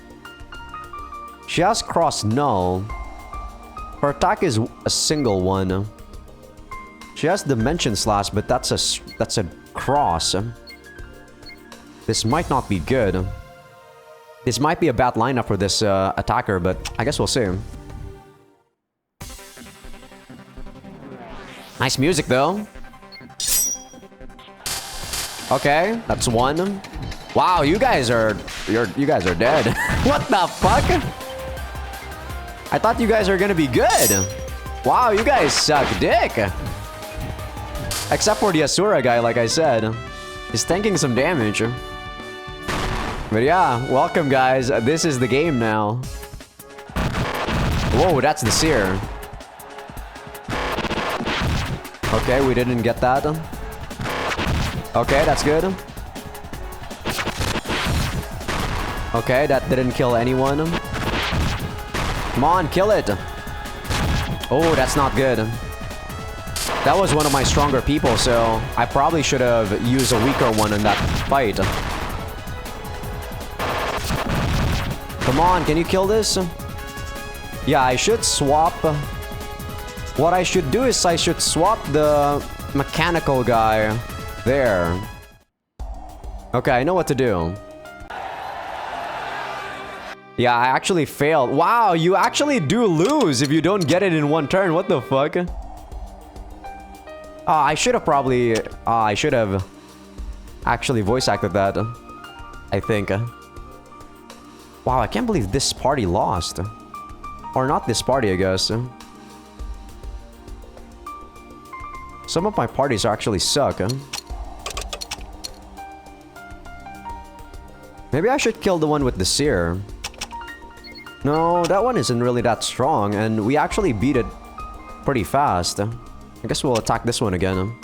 [SPEAKER 1] She has cross null. Her attack is a single one. She has dimension slash, but that's a cross. This might not be good. This might be a bad lineup for this attacker, but I guess we'll see. Nice music though. Okay, that's one. Wow, you guys are dead. What the fuck? I thought you guys are gonna be good. Wow, you guys suck dick. Except for the Asura guy, like I said. He's tanking some damage. But yeah, welcome guys. This is the game now. Whoa, that's the Seer. Okay, we didn't get that. Okay, that's good. Okay, that didn't kill anyone. Come on, kill it. Oh, that's not good. That was one of my stronger people, so I probably should have used a weaker one in that fight. Come on, can you kill this? Yeah, I should swap. What I should do is I should swap the mechanical guy there. Okay, I know what to do. Yeah, I actually failed. Wow, you actually do lose if you don't get it in one turn. What the fuck? I should have probably... I should have actually voice acted that. I think. Wow, I can't believe this party lost. Or not this party, I guess. Some of my parties actually suck. Maybe I should kill the one with the Seer. No, that one isn't really that strong, and we actually beat it pretty fast. I guess we'll attack this one again.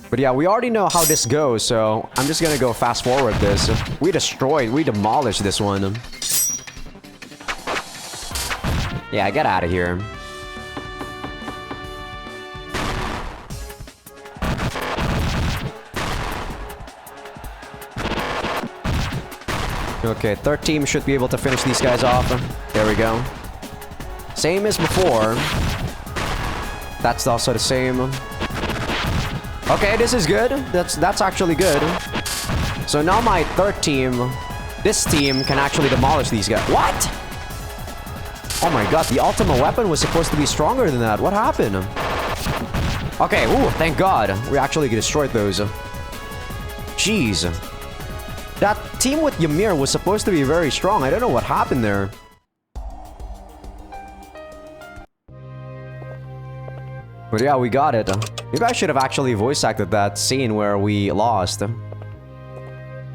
[SPEAKER 1] But yeah, we already know how this goes, so I'm just gonna go fast forward this. We demolished this one. Yeah, get out of here. Okay, third team should be able to finish these guys off. There we go. Same as before. That's also the same. Okay, this is good. That's actually good. So now my third team, this team can actually demolish these guys. What? Oh my god, the ultimate weapon was supposed to be stronger than that. What happened? Okay, ooh, thank God. We actually destroyed those. Jeez. That team with Ymir was supposed to be very strong. I don't know what happened there. But yeah, we got it. Maybe I should have actually voice acted that scene where we lost.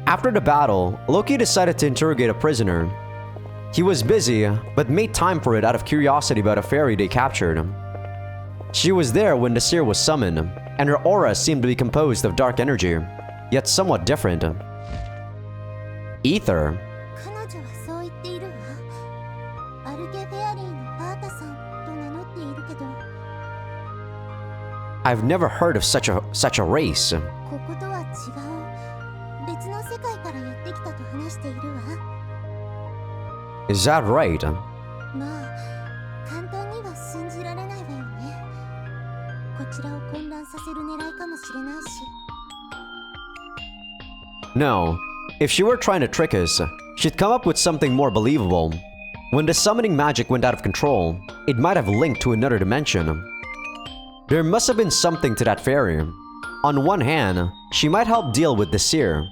[SPEAKER 1] After the battle, Loki decided to interrogate a prisoner. He was busy, but made time for it out of curiosity about a fairy they captured. She was there when the seer was summoned, and her aura seemed to be composed of dark energy, yet somewhat different. Ether.
[SPEAKER 3] 彼女はそう言っているわ。アルケフェアリーのバータさんと名乗っているけど、
[SPEAKER 1] I've never heard of such a race.
[SPEAKER 3] こことは違う。別の世界からやってきたと話しているわ。
[SPEAKER 1] Is that right?
[SPEAKER 3] まあ、簡単には信じられないわよね。こちらを混乱させる狙いかもしれないし。
[SPEAKER 1] No. If she were trying to trick us, she'd come up with something more believable. When the summoning magic went out of control, it might have linked to another dimension. There must have been something to that fairy. On one hand, she might help deal with the seer,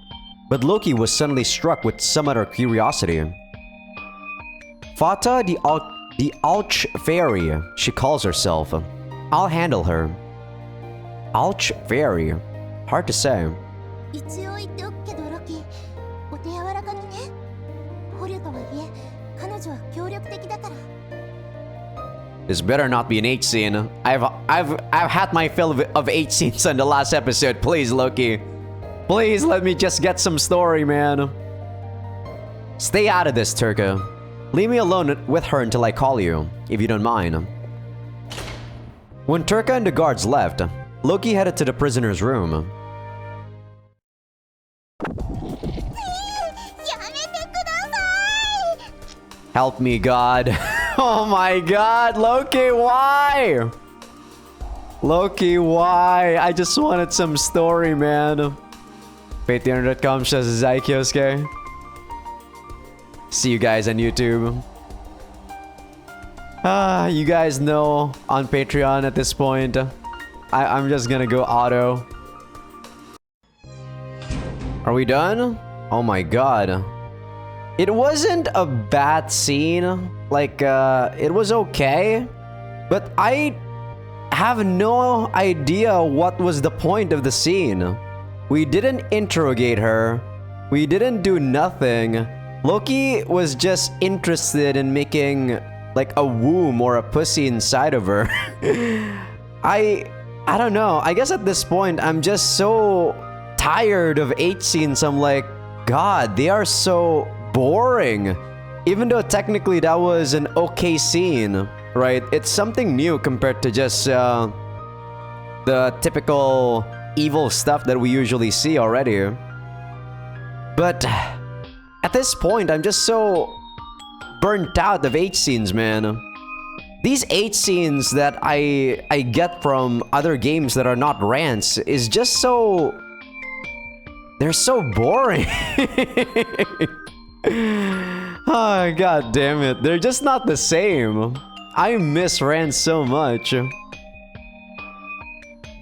[SPEAKER 1] but Loki was suddenly struck with some other curiosity. Fata the Alch Fairy, she calls herself. I'll handle her. Alch Fairy. Hard to say.
[SPEAKER 3] 一応言っておくけどロキ、お手柔らかにね。捕虜とはいえ、彼女は協力的だから。
[SPEAKER 1] This better not be an H scene. I've had my fill of H scenes on the last episode. Please, Loki. Please let me just get some story, man. Stay out of this, Turka. Leave me alone with her until I call you, if you don't mind. When Turka and the guards left, Loki headed to the prisoner's room. Help me, God. Oh my God, Loki, why? Loki, why? I just wanted some story, man. Patreon.com says Azaikyousuke. See you guys on YouTube. You guys know on Patreon at this point. I'm just gonna go auto. Are we done? Oh my God. It wasn't a bad scene. Like, it was okay. But I have no idea what was the point of the scene. We didn't interrogate her. We didn't do nothing. Loki was just interested in making like a womb or a pussy inside of her. I don't know. I guess at this point I'm just so tired of H scenes. I'm like, God, they are so boring. Even though technically that was an okay scene, right? It's something new compared to just the typical evil stuff that we usually see already. But at this point, I'm just so burnt out of H scenes, man. These H scenes that I get from other games that are not rants is just so... They're so boring. Oh, God damn it. They're just not the same. I miss rants so much.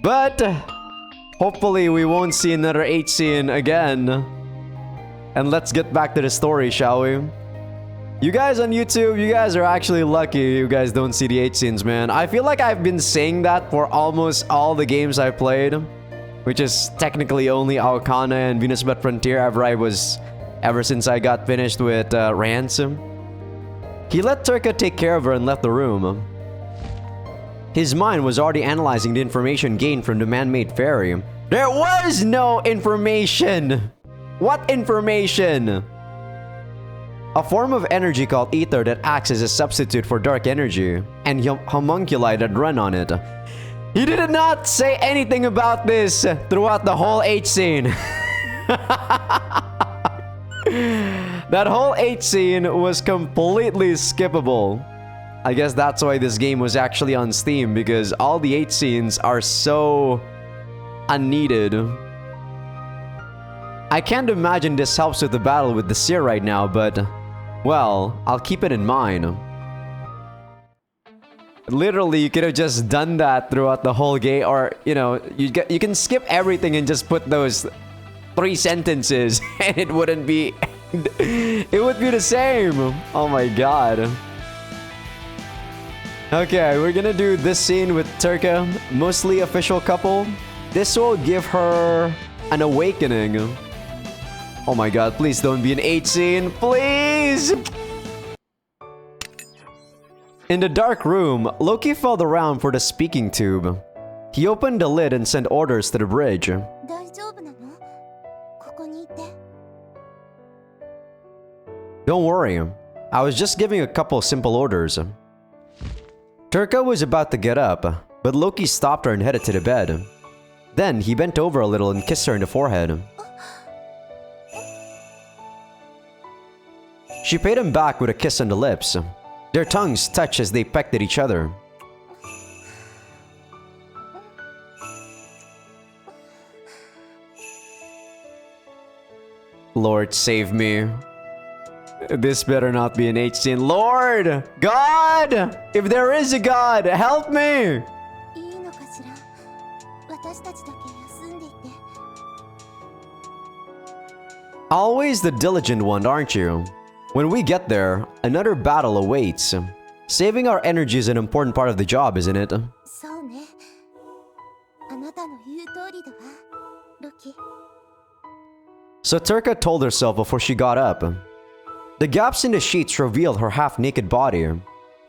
[SPEAKER 1] But hopefully we won't see another H scene again. And let's get back to the story, shall we? You guys on YouTube, you guys are actually lucky you guys don't see the H scenes, man. I feel like I've been saying that for almost all the games I've played, which is technically only Aokana and VenusBlood Frontier ever since I got finished with Ransom. He let Turka take care of her and left the room. His mind was already analyzing the information gained from the man-made fairy. There was no information! What information? A form of energy called ether that acts as a substitute for dark energy, and homunculi that run on it. He did not say anything about this throughout the whole H scene. That whole H scene was completely skippable. I guess that's why this game was actually on Steam, because all the H scenes are so unneeded. I can't imagine this helps with the battle with the seer right now, but well, I'll keep it in mind. Literally, you could have just done that throughout the whole game, or you know, you can skip everything and just put those 3 sentences, and it wouldn't be. It would be the same. Oh my god. Okay, we're gonna do this scene with Turka, mostly official couple. This will give her an awakening. Oh my god, please don't be an 8 scene, please! In the dark room, Loki felt around for the speaking tube. He opened the lid and sent orders to the bridge.
[SPEAKER 3] 大丈夫なの？ここにいて。
[SPEAKER 1] Don't worry, I was just giving a couple simple orders. Turka was about to get up, but Loki stopped her and headed to the bed. Then he bent over a little and kissed her in the forehead. She paid him back with a kiss on the lips. Their tongues touched as they pecked at each other. Lord, save me. This better not be an 8 scene. Lord! God! If there is a God, help me!
[SPEAKER 3] いいのかしら？私たちだけ休んでいて。
[SPEAKER 1] Always the diligent one, aren't you? When we get there, another battle awaits. Saving our energy is an important part of the job, isn't it?
[SPEAKER 3] そうね。あなたの言う通りだわ、ロキ。
[SPEAKER 1] So Turka told herself before she got up. The gaps in the sheets revealed her half-naked body.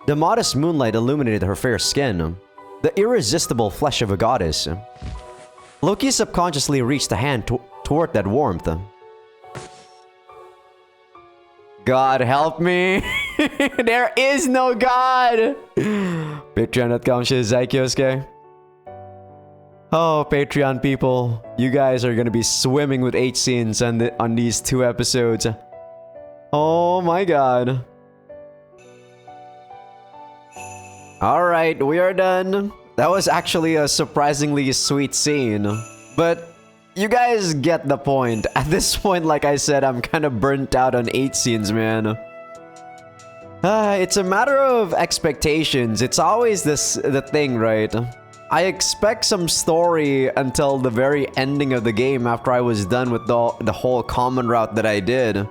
[SPEAKER 1] The modest moonlight illuminated her fair skin. The irresistible flesh of a goddess. Loki subconsciously reached a hand toward that warmth. God help me! There is no God! Patreon.com/Azaikyousuke. Oh, Patreon people, you guys are gonna be swimming with 8 scenes on these 2 episodes. Oh my god. Alright, we are done. That was actually a surprisingly sweet scene. But you guys get the point. At this point, like I said, I'm kind of burnt out on 8 scenes, man. It's a matter of expectations. It's always the thing, right? I expect some story until the very ending of the game after I was done with the whole common route that I did.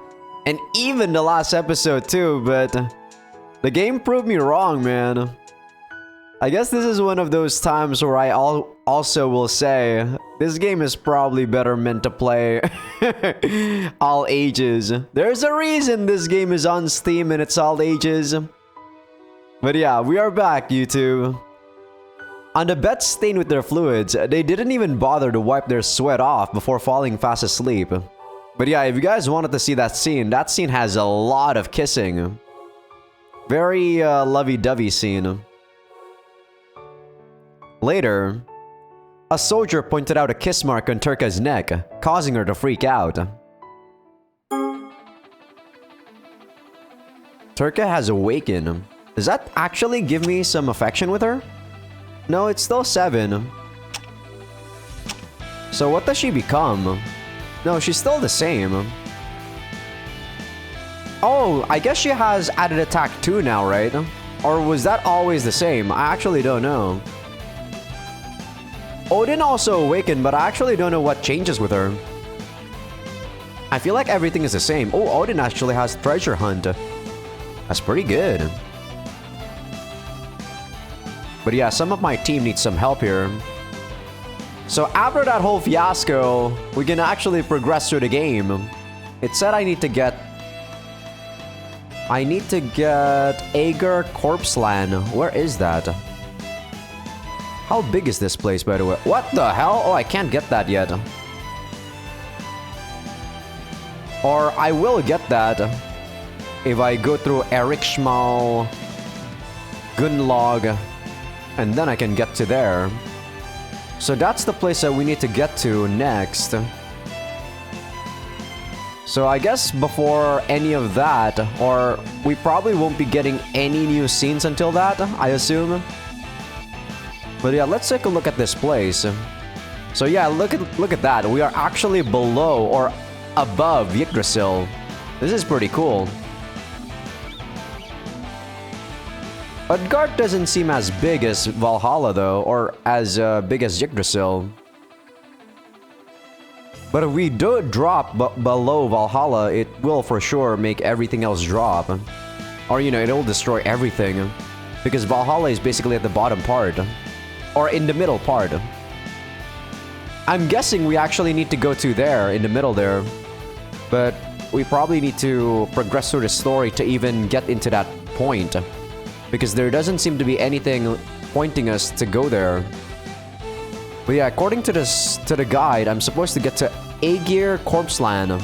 [SPEAKER 1] And even the last episode too, but the game proved me wrong, man. I guess this is one of those times where I also will say, this game is probably better meant to play all ages. There's a reason this game is on Steam and it's all ages. But yeah, we are back, YouTube. On the bed stained with their fluids, they didn't even bother to wipe their sweat off before falling fast asleep. But yeah, if you guys wanted to see that scene has a lot of kissing. Very lovey-dovey scene. Later, a soldier pointed out a kiss mark on Turka's neck, causing her to freak out. Turka has awakened. Does that actually give me some affection with her? No, it's still 7. So what does she become? No, she's still the same. Oh, I guess she has added attack 2 now, right? Or was that always the same? I actually don't know. Odin also awakened, but I actually don't know what changes with her. I feel like everything is the same. Oh, Odin actually has treasure hunt. That's pretty good. But yeah, some of my team needs some help here. So after that whole fiasco, we can actually progress through the game. It said I need to get Ager Corpse Land. Where is that? How big is this place, by the way? What the hell? Oh, I can't get that yet. Or I will get that if I go through Eric Schmal, Gunlog, and then I can get to there. So that's the place that we need to get to next. So I guess before any of that, or we probably won't be getting any new scenes until that, I assume. But yeah, let's take a look at this place. So yeah, look at that. We are actually below or above Yggdrasil. This is pretty cool. Utgard doesn't seem as big as Valhalla though, or as big as Yggdrasil. But if we do drop below Valhalla, it will for sure make everything else drop. Or, you know, it'll destroy everything. Because Valhalla is basically at the bottom part. Or in the middle part. I'm guessing we actually need to go to there, in the middle there. But we probably need to progress through the story to even get into that point. Because there doesn't seem to be anything pointing us to go there. But yeah, according to the guide, I'm supposed to get to Aegir Corpse Land.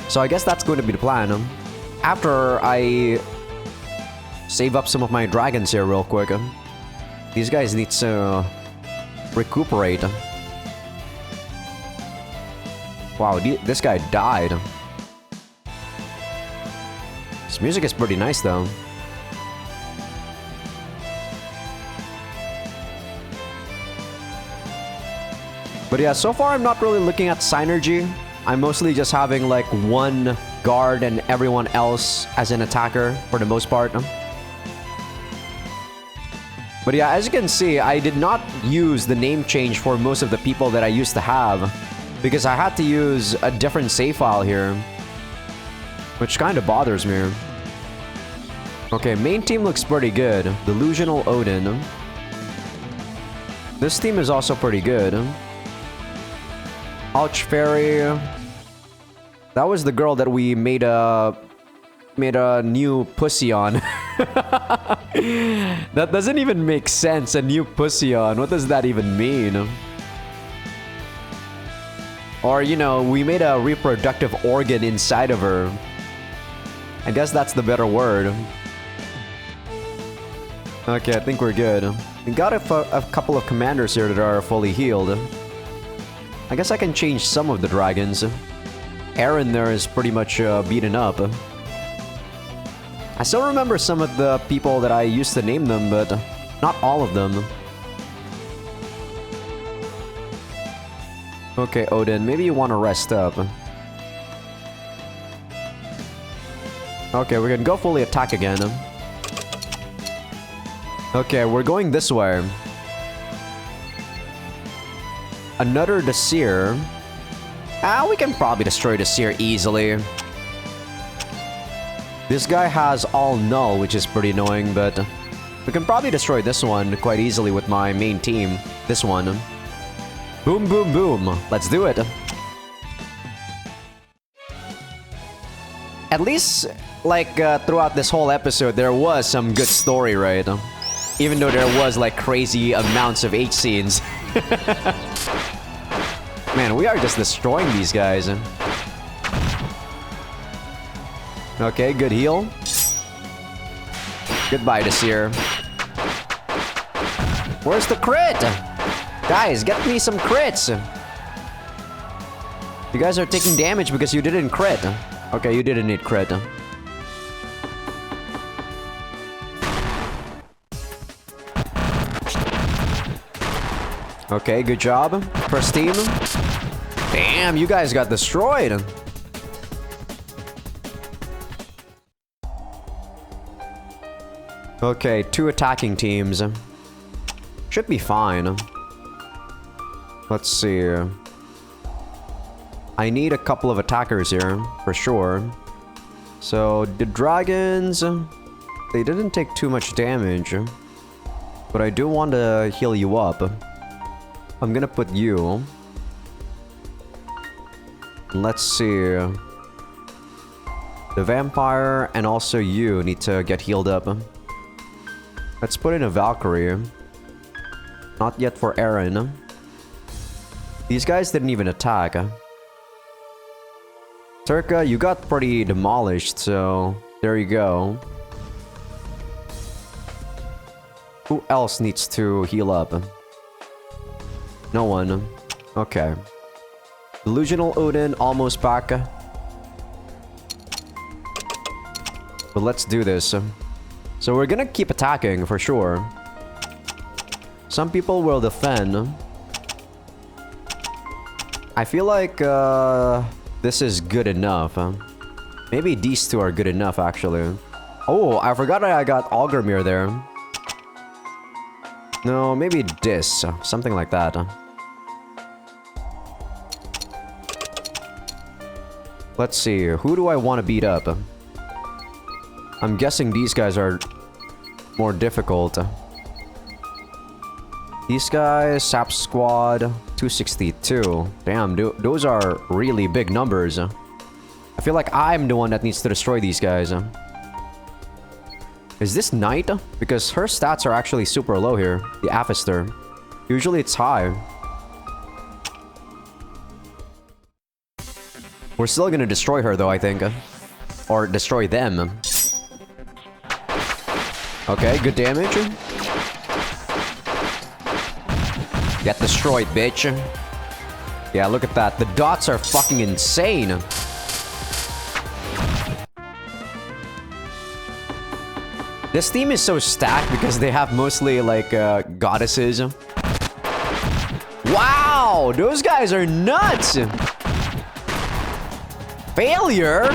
[SPEAKER 1] So I guess that's going to be the plan. After I save up some of my dragons here real quick. These guys need to recuperate. Wow, this guy died. This music is pretty nice though. But yeah, so far I'm not really looking at synergy. I'm mostly just having like one guard and everyone else as an attacker for the most part. But yeah, as you can see, I did not use the name change for most of the people that I used to have. Because I had to use a different save file here. Which kind of bothers me. Okay, main team looks pretty good. Delusional Odin. This team is also pretty good. Ouch Fairy. That was the girl that we made a new pussy on. That doesn't even make sense, a new pussy on. What does that even mean? Or, you know, we made a reproductive organ inside of her. I guess that's the better word. Okay, I think we're good. We got a couple of commanders here that are fully healed. I guess I can change some of the dragons. Aaron there is pretty much beaten up. I still remember some of the people that I used to name them, but not all of them. Okay, Odin, maybe you want to rest up. Okay, we're gonna go fully attack again. Okay, we're going this way. Another Desir. Ah, we can probably destroy Desir easily. This guy has all null, which is pretty annoying, but we can probably destroy this one quite easily with my main team. This one. Boom, boom, boom. Let's do it. At least, like, throughout this whole episode, there was some good story, right? Even though there was, like, crazy amounts of H scenes. Man, we are just destroying these guys. Okay, good heal. Goodbye, Desir. Where's the crit? Guys, get me some crits. You guys are taking damage because you didn't crit. Okay, you didn't need crit. Okay, good job. First team. Damn, you guys got destroyed. Okay, 2 attacking teams. Should be fine. Let's see. I need a couple of attackers here, for sure. So, the dragons... They didn't take too much damage. But I do want to heal you up. I'm gonna put you. Let's see. The vampire and also you need to get healed up. Let's put in a Valkyrie. Not yet for Aaron. These guys didn't even attack. Turka, you got pretty demolished, so there you go. Who else needs to heal up? No one. Okay. Delusional Odin almost back. But let's do this. So we're gonna keep attacking for sure. Some people will defend. I feel like this is good enough. Maybe these two are good enough actually. Oh, I forgot I got Algrimir there. No, maybe this. Something like that. Let's see. Who do I want to beat up? I'm guessing these guys are more difficult. These guys, Sap Squad, 262. Damn, those are really big numbers. I feel like I'm the one that needs to destroy these guys. Is this Knight? Because her stats are actually super low here. The Aphister. Usually it's high. We're still gonna destroy her though, I think. Or destroy them. Okay, good damage. Get destroyed, bitch. Yeah, look at that. The dots are fucking insane. This team is so stacked because they have mostly, like, goddesses. Wow! Those guys are nuts! Failure?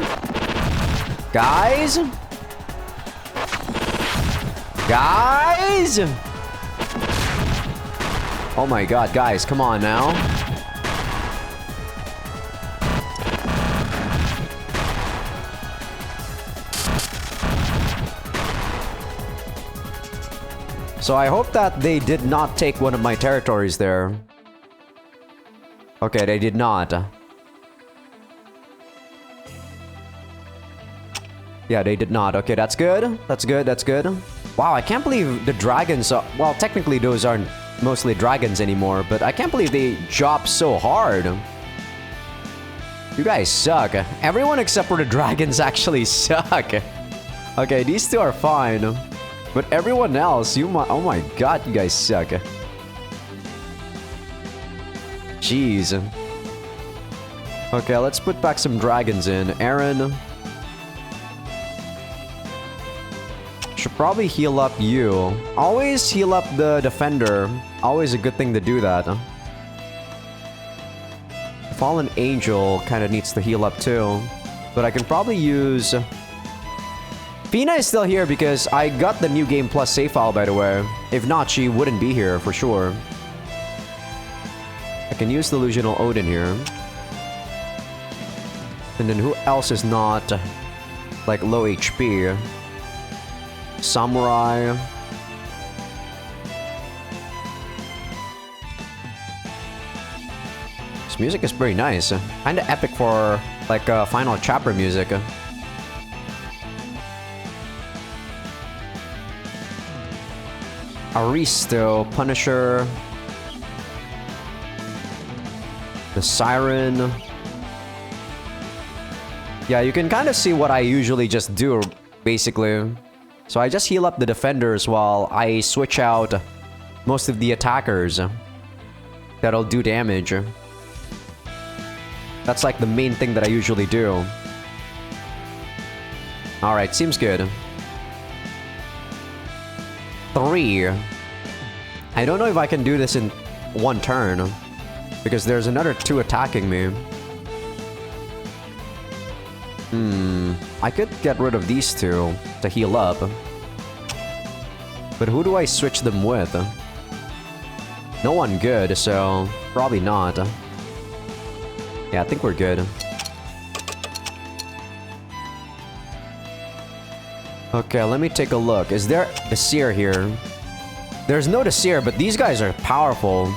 [SPEAKER 1] Guys? Guys? Oh my god, guys, come on now. So I hope that they did not take one of my territories there. Okay, they did not. Yeah, they did not. Okay, that's good. That's good, that's good. Wow, I can't believe the dragons are... Well, technically those aren't mostly dragons anymore, but I can't believe they drop so hard. You guys suck. Everyone except for the dragons actually suck. Okay, these two are fine. But everyone else, oh my god, you guys suck. Jeez. Okay, let's put back some dragons in. Aaron. Should probably heal up you. Always heal up the defender. Always a good thing to do that. Fallen Angel kind of needs to heal up too. But I can probably use... Fina is still here because I got the New Game Plus save file, by the way. If not, she wouldn't be here for sure. I can use Delusional Odin here. And then who else is not like low HP? Samurai. This music is pretty nice. Kinda epic for like final chapter music. Aristo, Punisher, the Siren. Yeah, you can kind of see what I usually just do, basically. So I just heal up the defenders while I switch out most of the attackers that'll do damage. That's like the main thing that I usually do. Alright, seems good. 3. I don't know if I can do this in one turn. Because there's another 2 attacking me. I could get rid of these 2 to heal up. But who do I switch them with? No one good, so probably not. Yeah, I think we're good. Okay, let me take a look. Is there a Seer here? There's no Seer, but these guys are powerful.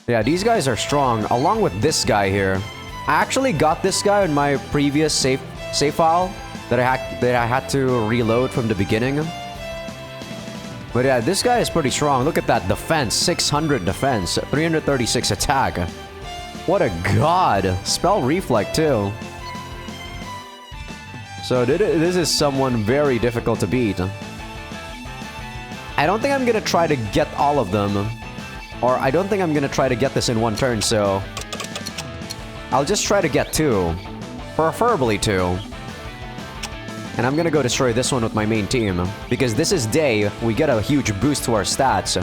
[SPEAKER 1] Yeah, these guys are strong, along with this guy here. I actually got this guy in my previous save file that I had to reload from the beginning. But yeah, this guy is pretty strong. Look at that defense, 600 defense, 336 attack. What a god! Spell Reflect too. So this is someone very difficult to beat. I don't think I'm gonna try to get all of them. Or I don't think I'm gonna try to get this in one turn, so... I'll just try to get 2. Preferably 2. And I'm gonna go destroy this one with my main team. Because this is day, we get a huge boost to our stats.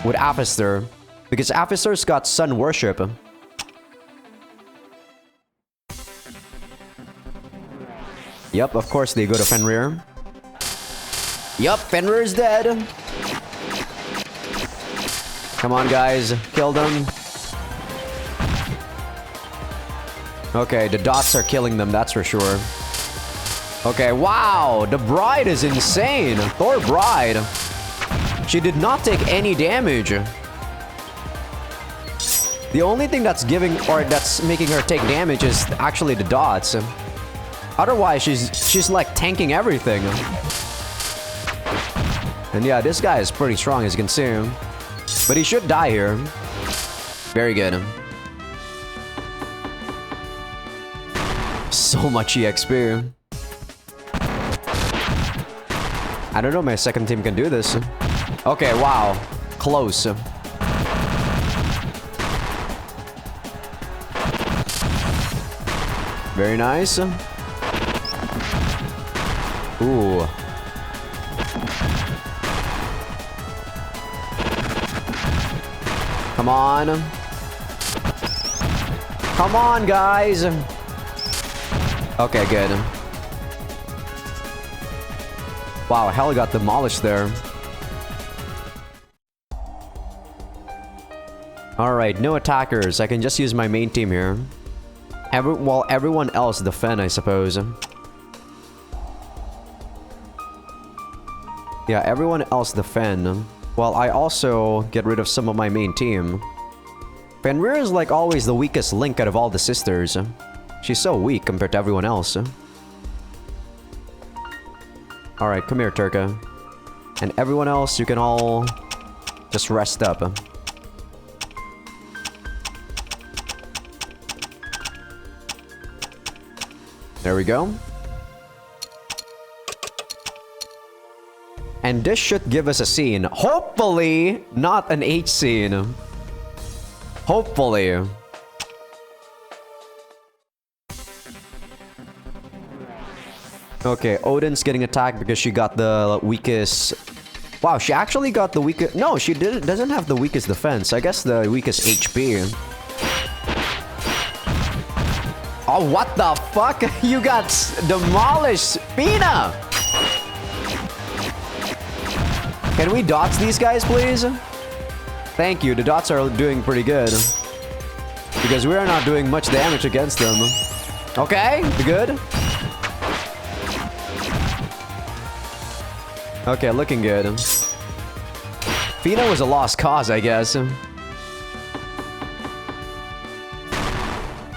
[SPEAKER 1] With Aphister. Because Aphister's got Sun Worship. Yep, of course they go to Fenrir. Yup, Fenrir is dead. Come on, guys. Kill them. Okay, the dots are killing them, that's for sure. Okay, wow. The bride is insane. Thor bride. She did not take any damage. The only thing that's giving, or that's making her take damage is actually the dots. Otherwise, she's like tanking everything. And yeah, this guy is pretty strong, as you can see. But he should die here. Very good. So much EXP. I don't know if my second team can do this. Okay, wow. Close. Very nice. Ooh. Come on. Come on, guys. Okay, good. Wow, hell got demolished there. Alright, no attackers. I can just use my main team here. While everyone else defend, I suppose. Yeah, everyone else defend. While I also get rid of some of my main team. Fenrir is like always the weakest link out of all the sisters. She's so weak compared to everyone else. Alright, come here, Turka. And everyone else, you can all just rest up. There we go. And this should give us a scene. Hopefully, not an H scene. Hopefully. Okay, Odin's getting attacked because she got the weakest... Wow, she actually got the weakest... No, she doesn't have the weakest defense. I guess the weakest HP. Oh, what the fuck? You got demolished, Fina! Can we dots these guys, please? Thank you, the dots are doing pretty good. Because we are not doing much damage against them. Okay, good. Okay, looking good. Fina was a lost cause, I guess.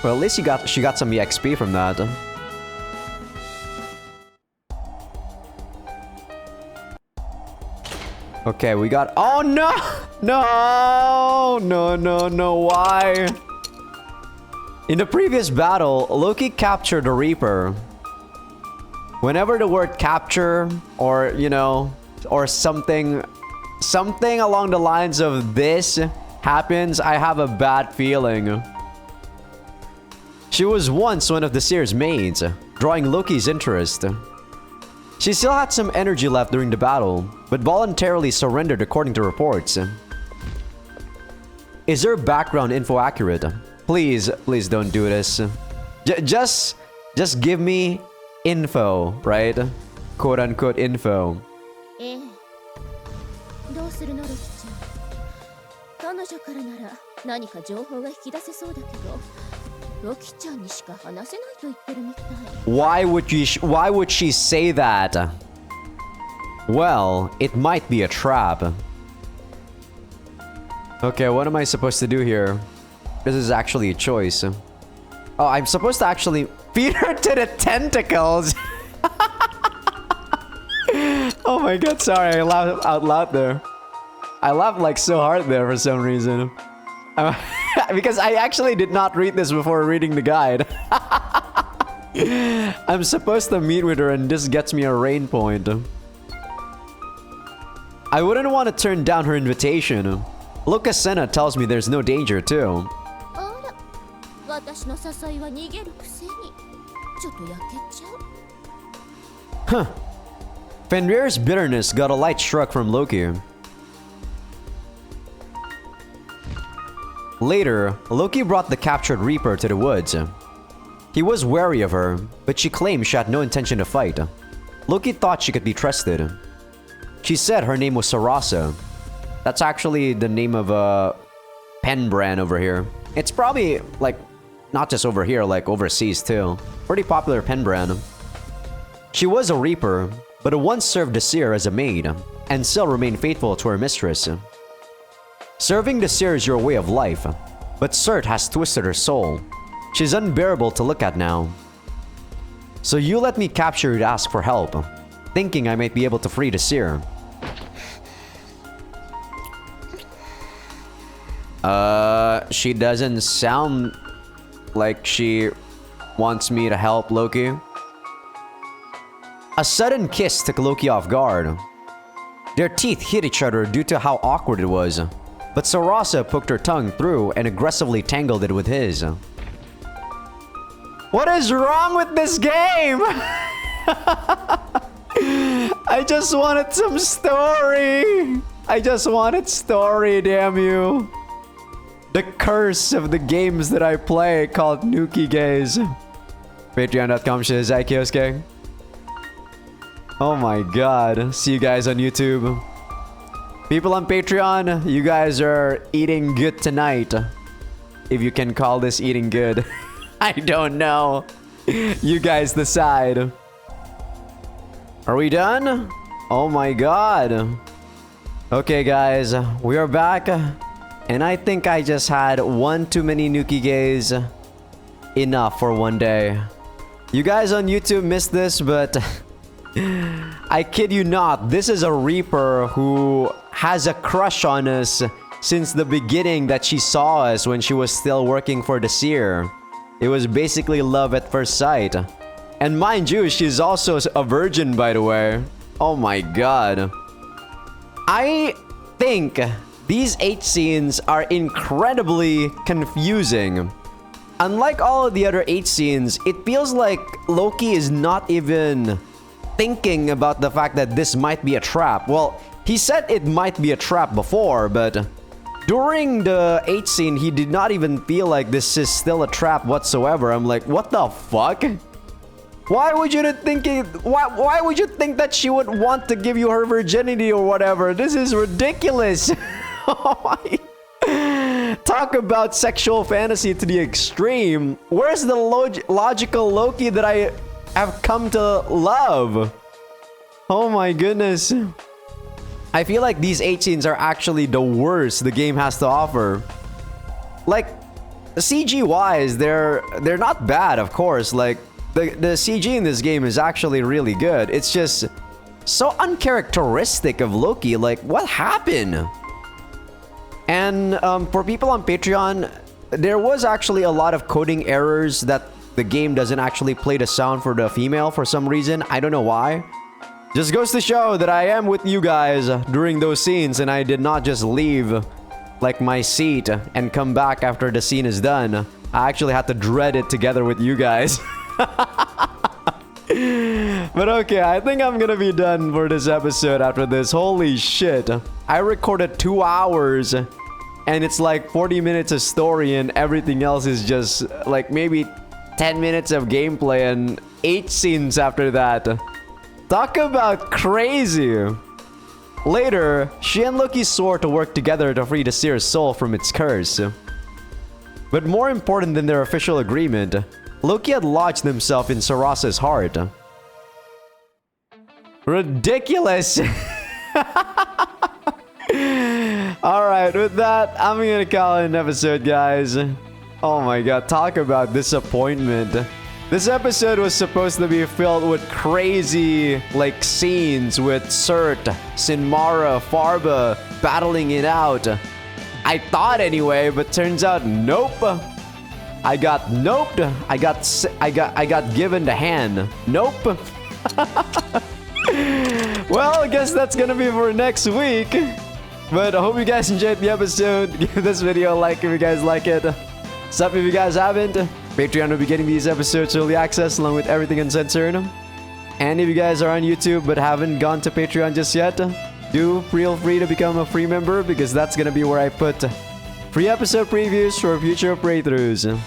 [SPEAKER 1] Well, at least she got some EXP from that. Okay, we got... Oh, no! No! No, no, no, why? In the previous battle, Loki captured the Reaper. Whenever the word capture, or, you know, or something along the lines of this happens, I have a bad feeling. She was once one of the Seer's maids, drawing Loki's interest. She still had some energy left during the battle, but voluntarily surrendered according to reports. Is her background info accurate? Please, please don't do this. Just give me info, right? Quote unquote info.
[SPEAKER 3] ええ。どうするのロキちゃん。彼女からなら何か情報が引き出せそうだけど、ロキちゃんにしか話せないと言ってるみたい。
[SPEAKER 1] Why would she say that? Well, it might be a trap. Okay, what am I supposed to do here? This is actually a choice. Oh, I'm supposed to actually feed her to the tentacles. Oh my god, sorry, I laughed out loud there. I laughed like so hard there for some reason. Because I actually did not read this before reading the guide. I'm supposed to meet with her and this gets me a rain point. I wouldn't want to turn down her invitation. Lucas Senna tells me there's no danger too.
[SPEAKER 3] あら、私の誘いは逃げるくせに。ちょっと焼けちゃう。
[SPEAKER 1] Huh. Fenrir's bitterness got a light struck from Loki. Later, Loki brought the captured Reaper to the woods. He was wary of her, but she claimed she had no intention to fight. Loki thought she could be trusted. She said her name was Sarasa. That's actually the name of a pen brand over here. It's probably, like, not just over here, like overseas too. Pretty popular pen brand. She was a reaper, but once served the seer as a maid, and still remained faithful to her mistress. Serving the seer is your way of life, but Cert has twisted her soul. She's unbearable to look at now. So you let me capture her to ask for help, thinking I might be able to free the seer. She doesn't sound like she wants me to help Loki. A sudden kiss took Loki off guard. Their teeth hit each other due to how awkward it was, but Sarasa poked her tongue through and aggressively tangled it with his. What is wrong with this game? I just wanted some story. I just wanted story, damn you. The curse of the games that I play called Nuki Gaze. Patreon.com/Azaikyousuke. Oh my god. See you guys on YouTube. People on Patreon, you guys are eating good tonight. If you can call this eating good. I don't know. You guys decide. Are we done? Oh my god. Okay guys, we are back. And I think I just had one too many Nuki Gays. Enough for one day. You guys on YouTube missed this, but I kid you not, this is a Reaper who has a crush on us since the beginning that she saw us when she was still working for the Seer. It was basically love at first sight. And mind you, she's also a virgin, by the way. Oh my god. I think these 8 scenes are incredibly confusing. Unlike all of the other 8 scenes, it feels like Loki is not even thinking about the fact that this might be a trap. Well, he said it might be a trap before, but during the 8th scene, he did not even feel like this is still a trap whatsoever. I'm like, what the fuck? Why would you think why would you think that she would want to give you her virginity or whatever? This is ridiculous. Talk about sexual fantasy to the extreme. Where's the logical Loki that I have come to love? Oh my goodness. I feel like these 8 scenes are actually the worst the game has to offer. Like, CG wise, they're not bad, of course. Like, the CG in this game is actually really good. It's just so uncharacteristic of Loki. Like, what happened? And for people on Patreon, there was actually a lot of coding errors that the game doesn't actually play the sound for the female for some reason. I don't know why. Just goes to show that I am with you guys during those scenes and I did not just leave like my seat and come back after the scene is done. I actually had to dread it together with you guys. But okay, I think I'm gonna be done for this episode after this. Holy shit. I recorded 2 hours and it's like 40 minutes of story and everything else is just like maybe 10 minutes of gameplay and 8 scenes after that. Talk about crazy. Later, she and Loki swore to work together to free the Seer's soul from its curse. But more important than their official agreement, Loki had lodged himself in Sarasa's heart. Ridiculous! Alright, with that, I'm gonna call it an episode, guys. Oh my god, talk about disappointment. This episode was supposed to be filled with crazy, like, scenes with Cert, Sinmara, Farba battling it out. I thought anyway, but turns out nope. I got noped. I got given the hand. Nope. Well, I guess that's gonna be for next week. But I hope you guys enjoyed the episode. Give this video a like if you guys like it. Sub if you guys haven't. Patreon will be getting these episodes early access along with everything uncensored. And if you guys are on YouTube but haven't gone to Patreon just yet, do feel free to become a free member because that's gonna be where I put free episode previews for future playthroughs.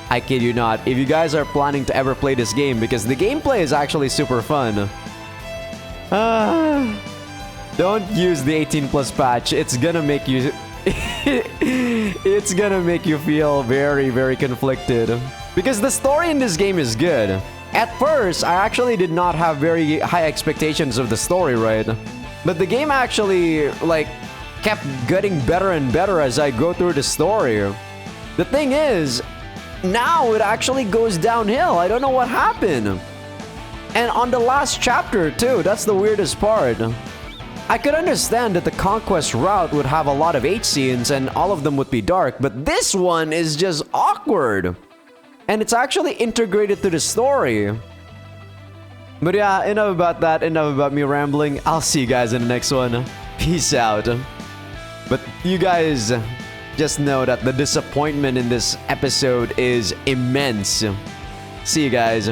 [SPEAKER 1] I kid you not, if you guys are planning to ever play this game because the gameplay is actually super fun. Don't use the 18 plus patch. It's gonna make you it's gonna make you feel very, very conflicted. Because the story in this game is good. At first, I actually did not have very high expectations of the story, right? But the game actually, like, kept getting better and better as I go through the story. The thing is, now it actually goes downhill. I don't know what happened. And on the last chapter too, that's the weirdest part. I could understand that the conquest route would have a lot of H scenes and all of them would be dark, but this one is just awkward. And it's actually integrated to the story. But yeah, enough about that, enough about me rambling. I'll see you guys in the next one. Peace out. But you guys just know that the disappointment in this episode is immense. See you guys.